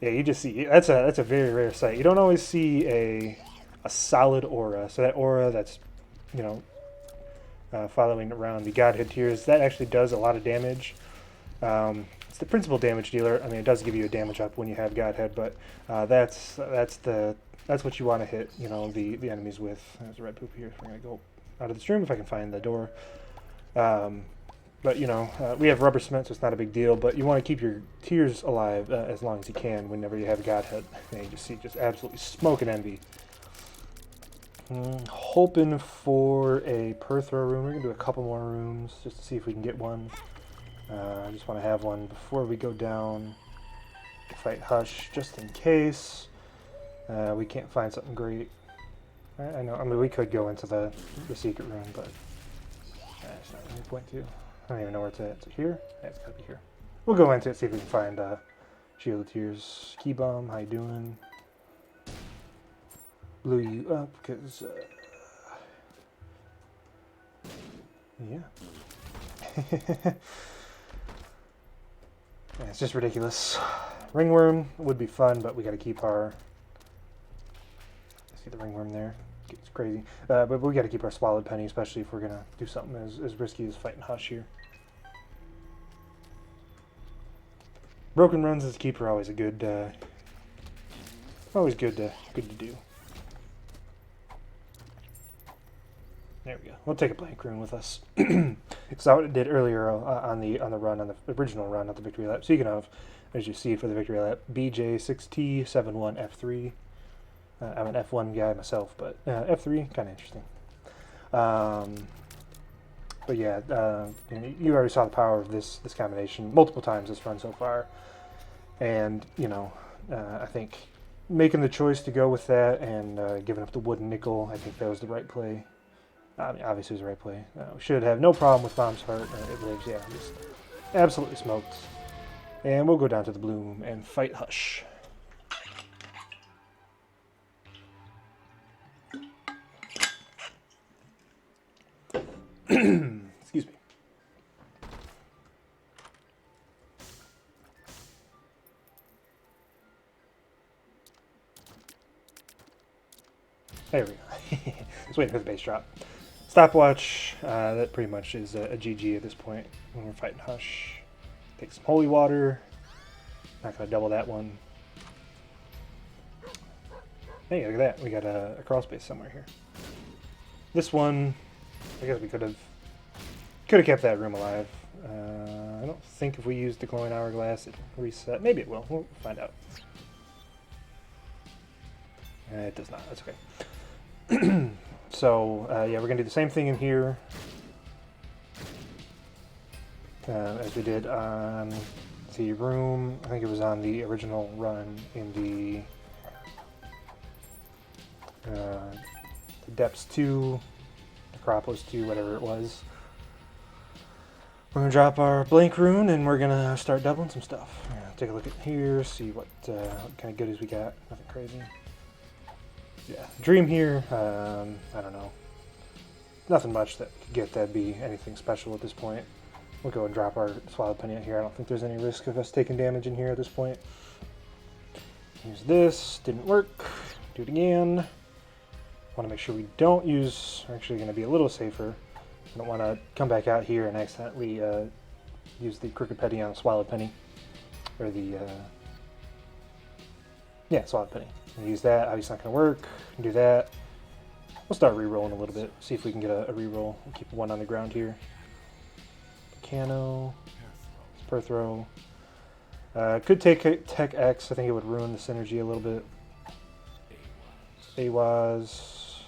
Yeah, you just see that's a very rare sight. You don't always see a solid aura. So that aura that's, you know, following around the Godhead tiers, that actually does a lot of damage. It's the principal damage dealer. I mean, it does give you a damage up when you have Godhead, but that's what you want to hit, you know, the enemies with. There's a red poop here. We're gonna go out of this room if I can find the door. But you know, we have rubber cement, so it's not a big deal. But you want to keep your tiers alive as long as you can whenever you have a Godhead. And you just see just absolutely smoking envy. Hoping for a Perthrow room. We're gonna do a couple more rooms just to see if we can get one. I just want to have one before we go down to fight Hush, just in case we can't find something great. I know. I mean, we could go into the secret room, but there's not any point to. I don't even know where it's at. Is it here? Yeah, it's gotta be here. We'll go into it, see if we can find Shield of Tears. Key Bomb, how you doing? Blew you up because yeah. Yeah, it's just ridiculous. Ringworm would be fun, but we gotta keep our. See the ringworm there? It's crazy. But we gotta keep our swallowed penny, especially if we're gonna do something as risky as fighting Hush here. Broken runs as a keeper always a good, always good to do. There we go. We'll take a blank rune with us. It's what it did earlier on the original run, not the victory lap. Speaking of, as you see for the victory lap, BJ6T71F3. I'm an F1 guy myself, but F3 kind of interesting. But yeah, you already saw the power of this combination multiple times this run so far, and you know, I think making the choice to go with that and giving up the wooden nickel, I think that was the right play. I mean, obviously it was the right play. We should have no problem with Bomb's Heart. It lives, yeah, just absolutely smoked. And we'll go down to the Bloom and fight Hush. Excuse me. There we go. Just waiting for the base drop. Stopwatch, that pretty much is a GG at this point when we're fighting Hush. Take some holy water. Not going to double that one. Hey, look at that. We got a crawl space somewhere here. This one, I guess we could have kept that room alive. I don't think if we used the glowing hourglass it'll reset. Maybe it will. We'll find out. It does not. That's okay. So, yeah, we're going to do the same thing in here as we did on the room. I think it was on the original run in the Depths 2, Necropolis 2, whatever it was. We're going to drop our blank rune and we're going to start doubling some stuff. Take a look at here, see what kind of goodies we got. Nothing crazy. Yeah, dream here, I don't know. Nothing much that could get that'd be anything special at this point. We'll go and drop our swallowed penny out here. I don't think there's any risk of us taking damage in here at this point. Use this, didn't work. Do it again. Want to make sure we don't use, we're actually going to be a little safer. I don't want to come back out here and accidentally use the crooked penny on a swallowed penny. Or the, yeah, swallowed penny. Use that, obviously not going to work. Do that. We'll start re-rolling a little bit. See if we can get a re-roll. We'll keep one on the ground here. Cano. Perthrow. Could take Tech X. I think it would ruin the synergy a little bit. AWAS.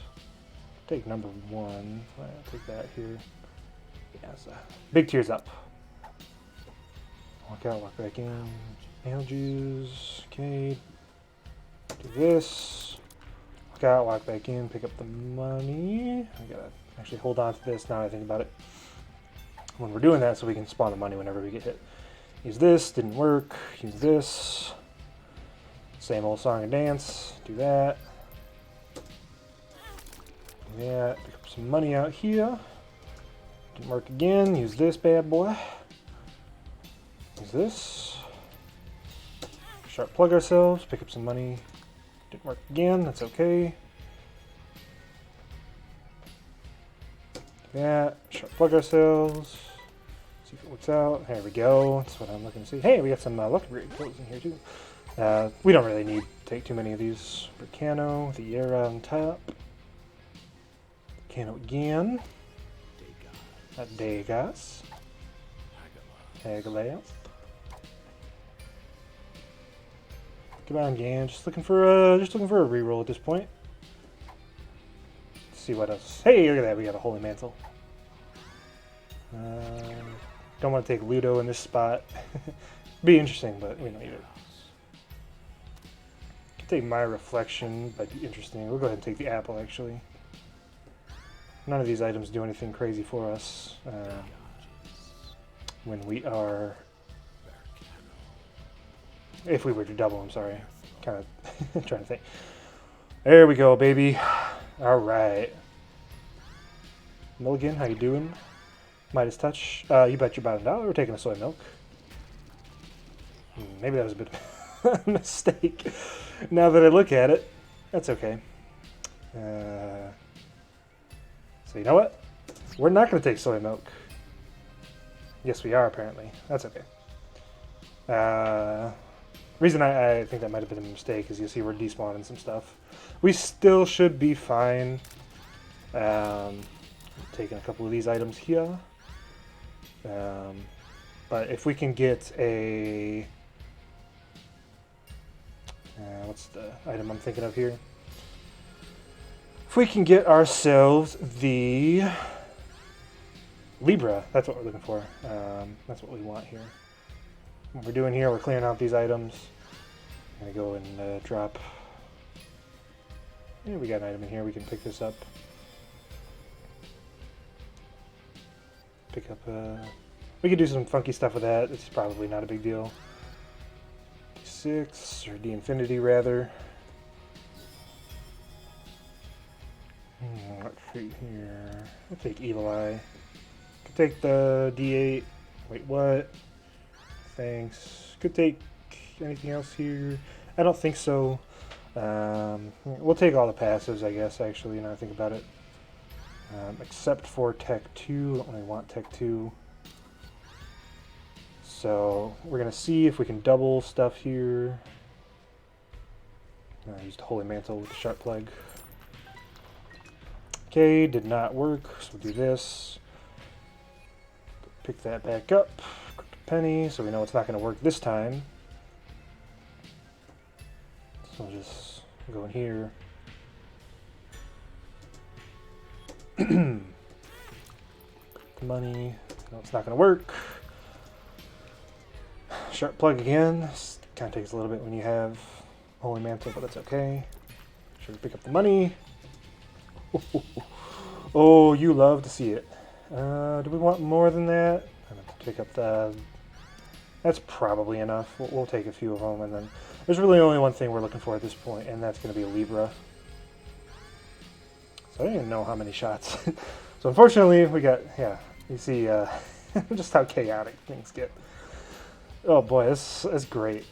Take number 1. I'll take that here. Yeah, so big tears up. Walk out, walk back in. Nail juice. Okay. Do this. Walk out, walk back in, pick up the money. I gotta actually hold on to this now that I think about it. When we're doing that so we can spawn the money whenever we get hit. Use this, didn't work. Use this. Same old song and dance. Do that. Do that. Pick up some money out here. Didn't work again. Use this bad boy. Use this. Sharp plug ourselves, pick up some money. Didn't work again, that's okay. Yeah, sharp plug ourselves. See if it works out. There we go. That's what I'm looking to see. Hey, we got some lucky breed clothes in here too. We don't really need to take too many of these. Volcano, the Yera on top. Volcano again. Degas. Hagalea. Come on, game. Just looking for a reroll at this point. Let's see what else. Hey, look at that. We got a Holy Mantle. Don't want to take Ludo in this spot. Be interesting, but we don't need it. Could take my reflection. Might be interesting. We'll go ahead and take the apple, actually. None of these items do anything crazy for us when we are... If we were to double, I'm sorry. Kind of trying to think. There we go, baby. All right. Milligan, how you doing? Midas touch. You bet you're about $1. We're taking a soy milk. Maybe that was a bit of a mistake. Now that I look at it, that's okay. So you know what? We're not going to take soy milk. Yes, we are, apparently. That's okay. Reason I think that might have been a mistake is you see we're despawning some stuff. We still should be fine. Taking a couple of these items here. But if we can get a... what's the item I'm thinking of here? If we can get ourselves the Libra, that's what we're looking for. That's what we want here. What we're doing here, we're clearing out these items. I'm gonna go and drop. Yeah, we got an item in here. We can pick this up. Pick up. We could do some funky stuff with that. It's probably not a big deal. D6 or D Infinity rather. Let's see here. We'll take Evil Eye. Could take the D8. Wait, what? Thanks. Could take anything else here. I don't think so. We'll take all the passives, I guess, actually, now I think about it. Except for Tech 2. I don't really want Tech 2. So we're going to see if we can double stuff here. I used Holy Mantle with the Sharp Plague. Okay, did not work, so we'll do this. Pick that back up. Penny, so we know it's not going to work this time. So we'll just go in here. The money. No, it's not going to work. Sharp plug again. This kind of takes a little bit when you have Holy Mantle, but that's okay. Should pick up the money. Oh, you love to see it. Do we want more than that? I'm going to pick up the... That's probably enough. We'll take a few of them, and then there's really only one thing we're looking for at this point, and that's going to be a Libra. So I don't even know how many shots. So unfortunately, we got, yeah, you see just how chaotic things get. Oh boy, that's great.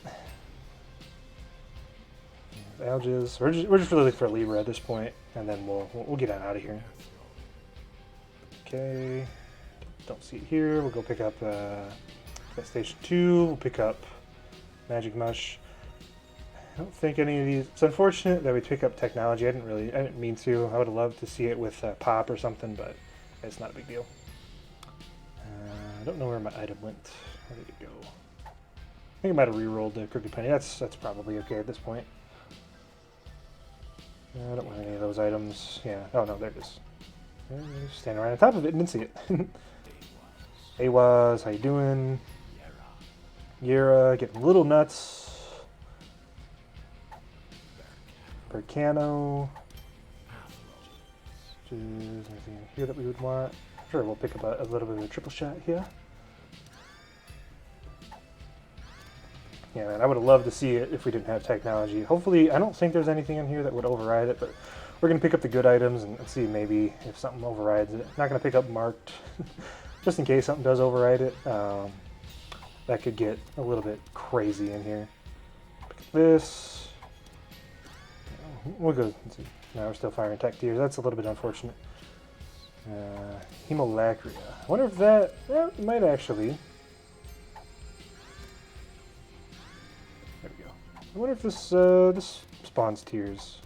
Alges. We're just really looking for a Libra at this point, and then we'll get on out of here. Okay. Don't see it here. We'll go pick up Station 2. We'll pick up Magic Mush. I don't think any of these... It's unfortunate that we pick up technology. I didn't mean to. I would have loved to see it with Pop or something, but it's not a big deal. I don't know where my item went. Where did it go? I think I might have re-rolled the Crooked Penny. That's probably okay at this point. I don't want any of those items. Yeah. Oh no, there it is. Stand right on top of it and didn't see it. Awaz, how you doing? Yera, getting a little nuts. Volcano. Is there anything in here that we would want? Sure, we'll pick up a little bit of a triple shot here. Yeah, man, I would have loved to see it if we didn't have technology. Hopefully, I don't think there's anything in here that would override it, but we're going to pick up the good items and see maybe if something overrides it. Not going to pick up marked, just in case something does override it. that could get a little bit crazy in here. This. We'll go. Now we're still firing tech tiers. That's a little bit unfortunate. Hemolacria. I wonder if that might actually. There we go. I wonder if this this spawns tiers.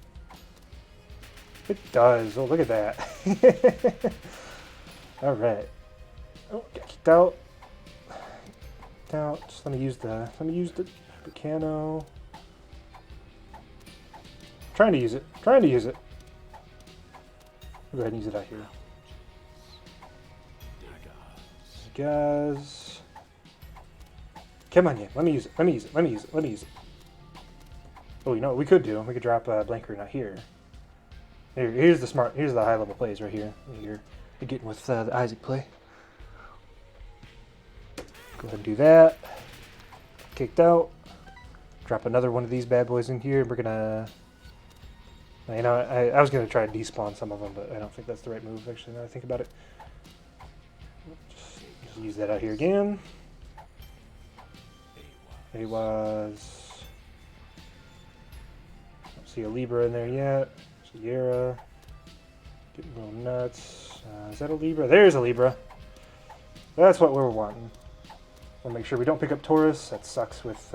It does. Oh, look at that. All right. Oh, got kicked out. Just let me use the Volcano. Trying to use it. Trying to use it. Go ahead and use it out here. Guys. Come on, yeah. Let me use it. Let me use it. Let me use it. Let me use it. Oh, you know what we could do? We could drop a Blanker out here. Here's the high level plays right here. You're getting with the Isaac play. Go ahead and do that. Kicked out. Drop another one of these bad boys in here. We're gonna. You know, I was gonna try to despawn some of them, but I don't think that's the right move. Actually, now that I think about it. Just use that out here again. It was. Don't see a Libra in there yet. Sierra. Getting a little nuts. Is that a Libra? There's a Libra. That's what we're wanting. We'll make sure we don't pick up Taurus. That sucks with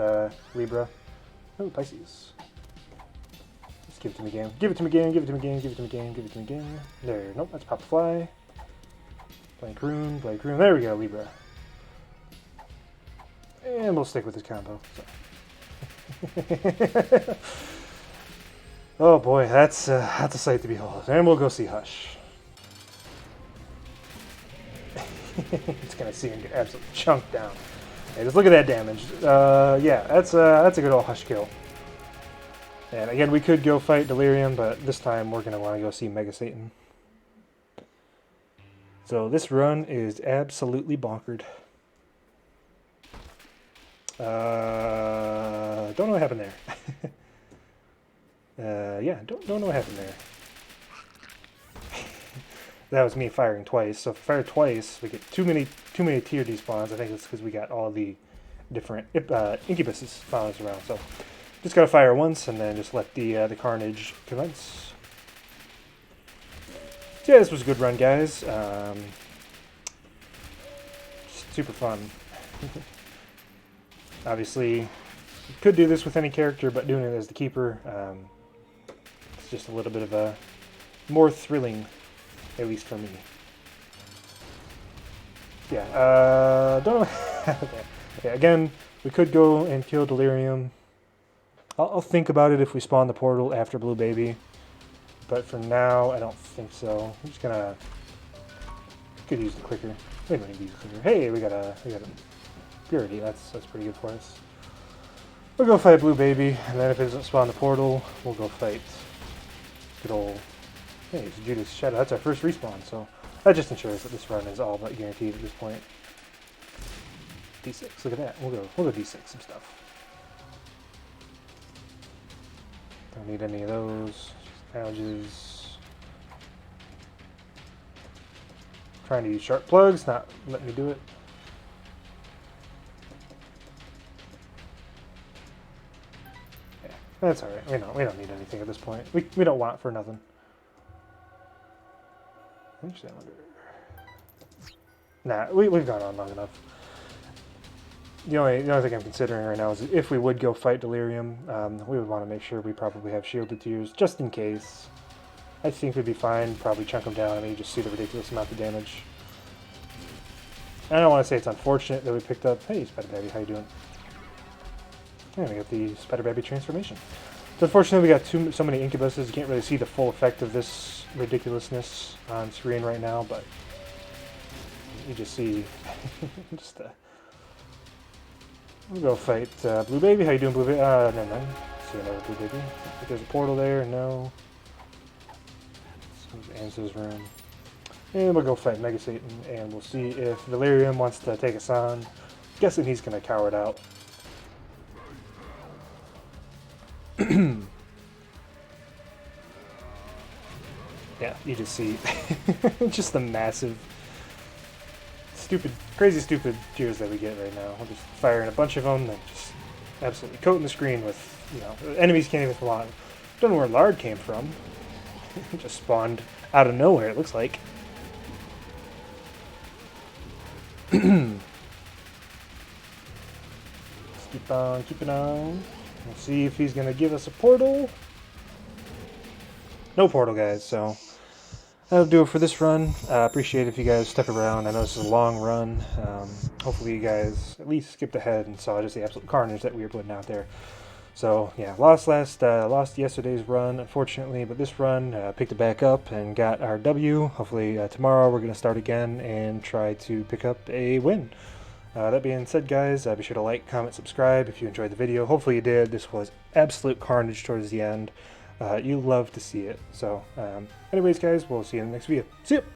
Libra. Oh, Pisces. Just give it to me again. Give it to me again. Give it to me again. Give it to me again. Give it to me again. There. Nope, that's Pop Fly. Blank Rune. Blank Rune. There we go, Libra. And we'll stick with this combo. So. Oh boy, that's a sight to behold. And we'll go see Hush. It's gonna see him get absolutely chunked down. Hey, just look at that damage. Yeah, that's a good old Hush kill. And again, we could go fight Delirium, but this time we're gonna want to go see Mega Satan. So this run is absolutely bonkered. Don't know what happened there. Yeah, don't know what happened there. That was me firing twice. So if I fire twice, we get too many tier despawns. I think it's because we got all the different incubuses following us around. So just gotta fire once and then just let the carnage commence. So yeah, this was a good run, guys. Super fun. Obviously, could do this with any character, but doing it as the keeper, it's just a little bit of a more thrilling. At least for me. Yeah, don't know. Yeah, again, we could go and kill Delirium. I'll think about it if we spawn the portal after Blue Baby. But for now, I don't think so. I'm just gonna... Could use the clicker. We don't need to use the clicker. Hey, we got a Purity. That's pretty good for us. We'll go fight Blue Baby, and then if it doesn't spawn the portal, we'll go fight good old... Hey, it's Judas Shadow. That's our first respawn, so that just ensures that this run is all but guaranteed at this point. D6, look at that. We'll go D6 some stuff. Don't need any of those. Challenges. Trying to use sharp plugs, not letting me do it. Yeah, that's alright. We don't need anything at this point. We don't want for nothing. Actually, I wonder. Nah, we've gone on long enough. The only thing I'm considering right now is if we would go fight Delirium, we would want to make sure we probably have shielded tiers, just in case. I think we'd be fine, probably chunk them down and you just see the ridiculous amount of damage. I don't want to say it's unfortunate that we picked up... Hey, Spider Baby, how you doing? Yeah, we got the Spider Baby transformation. It's unfortunate we got so many incubuses, you can't really see the full effect of this ridiculousness on screen right now, but you just see we'll go fight Blue Baby. How you doing, Blue Baby? Never mind. See another Blue Baby. I think there's a portal there. No. Answer's room. And we'll go fight Mega Satan, and we'll see if Delirium wants to take us on. Guessing he's gonna cower it out. Yeah, you just see just the massive stupid, crazy stupid tears that we get right now. We're just firing a bunch of them and just absolutely coating the screen with, you know, enemies can't even spawn. Don't know where Lard came from. Just spawned out of nowhere, it looks like. Let's keep on keeping on. We'll see if he's gonna give us a portal. No portal, guys, so that'll do it for this run. Appreciate it if you guys stuck around. I know this is a long run. Hopefully you guys at least skipped ahead and saw just the absolute carnage that we were putting out there. So yeah, lost yesterday's run, unfortunately, but this run picked it back up and got our W. Hopefully tomorrow we're going to start again and try to pick up a win. That being said, guys, be sure to like, comment, subscribe if you enjoyed the video. Hopefully you did. This was absolute carnage towards the end. You love to see it. So anyways, guys, we'll see you in the next video. See ya!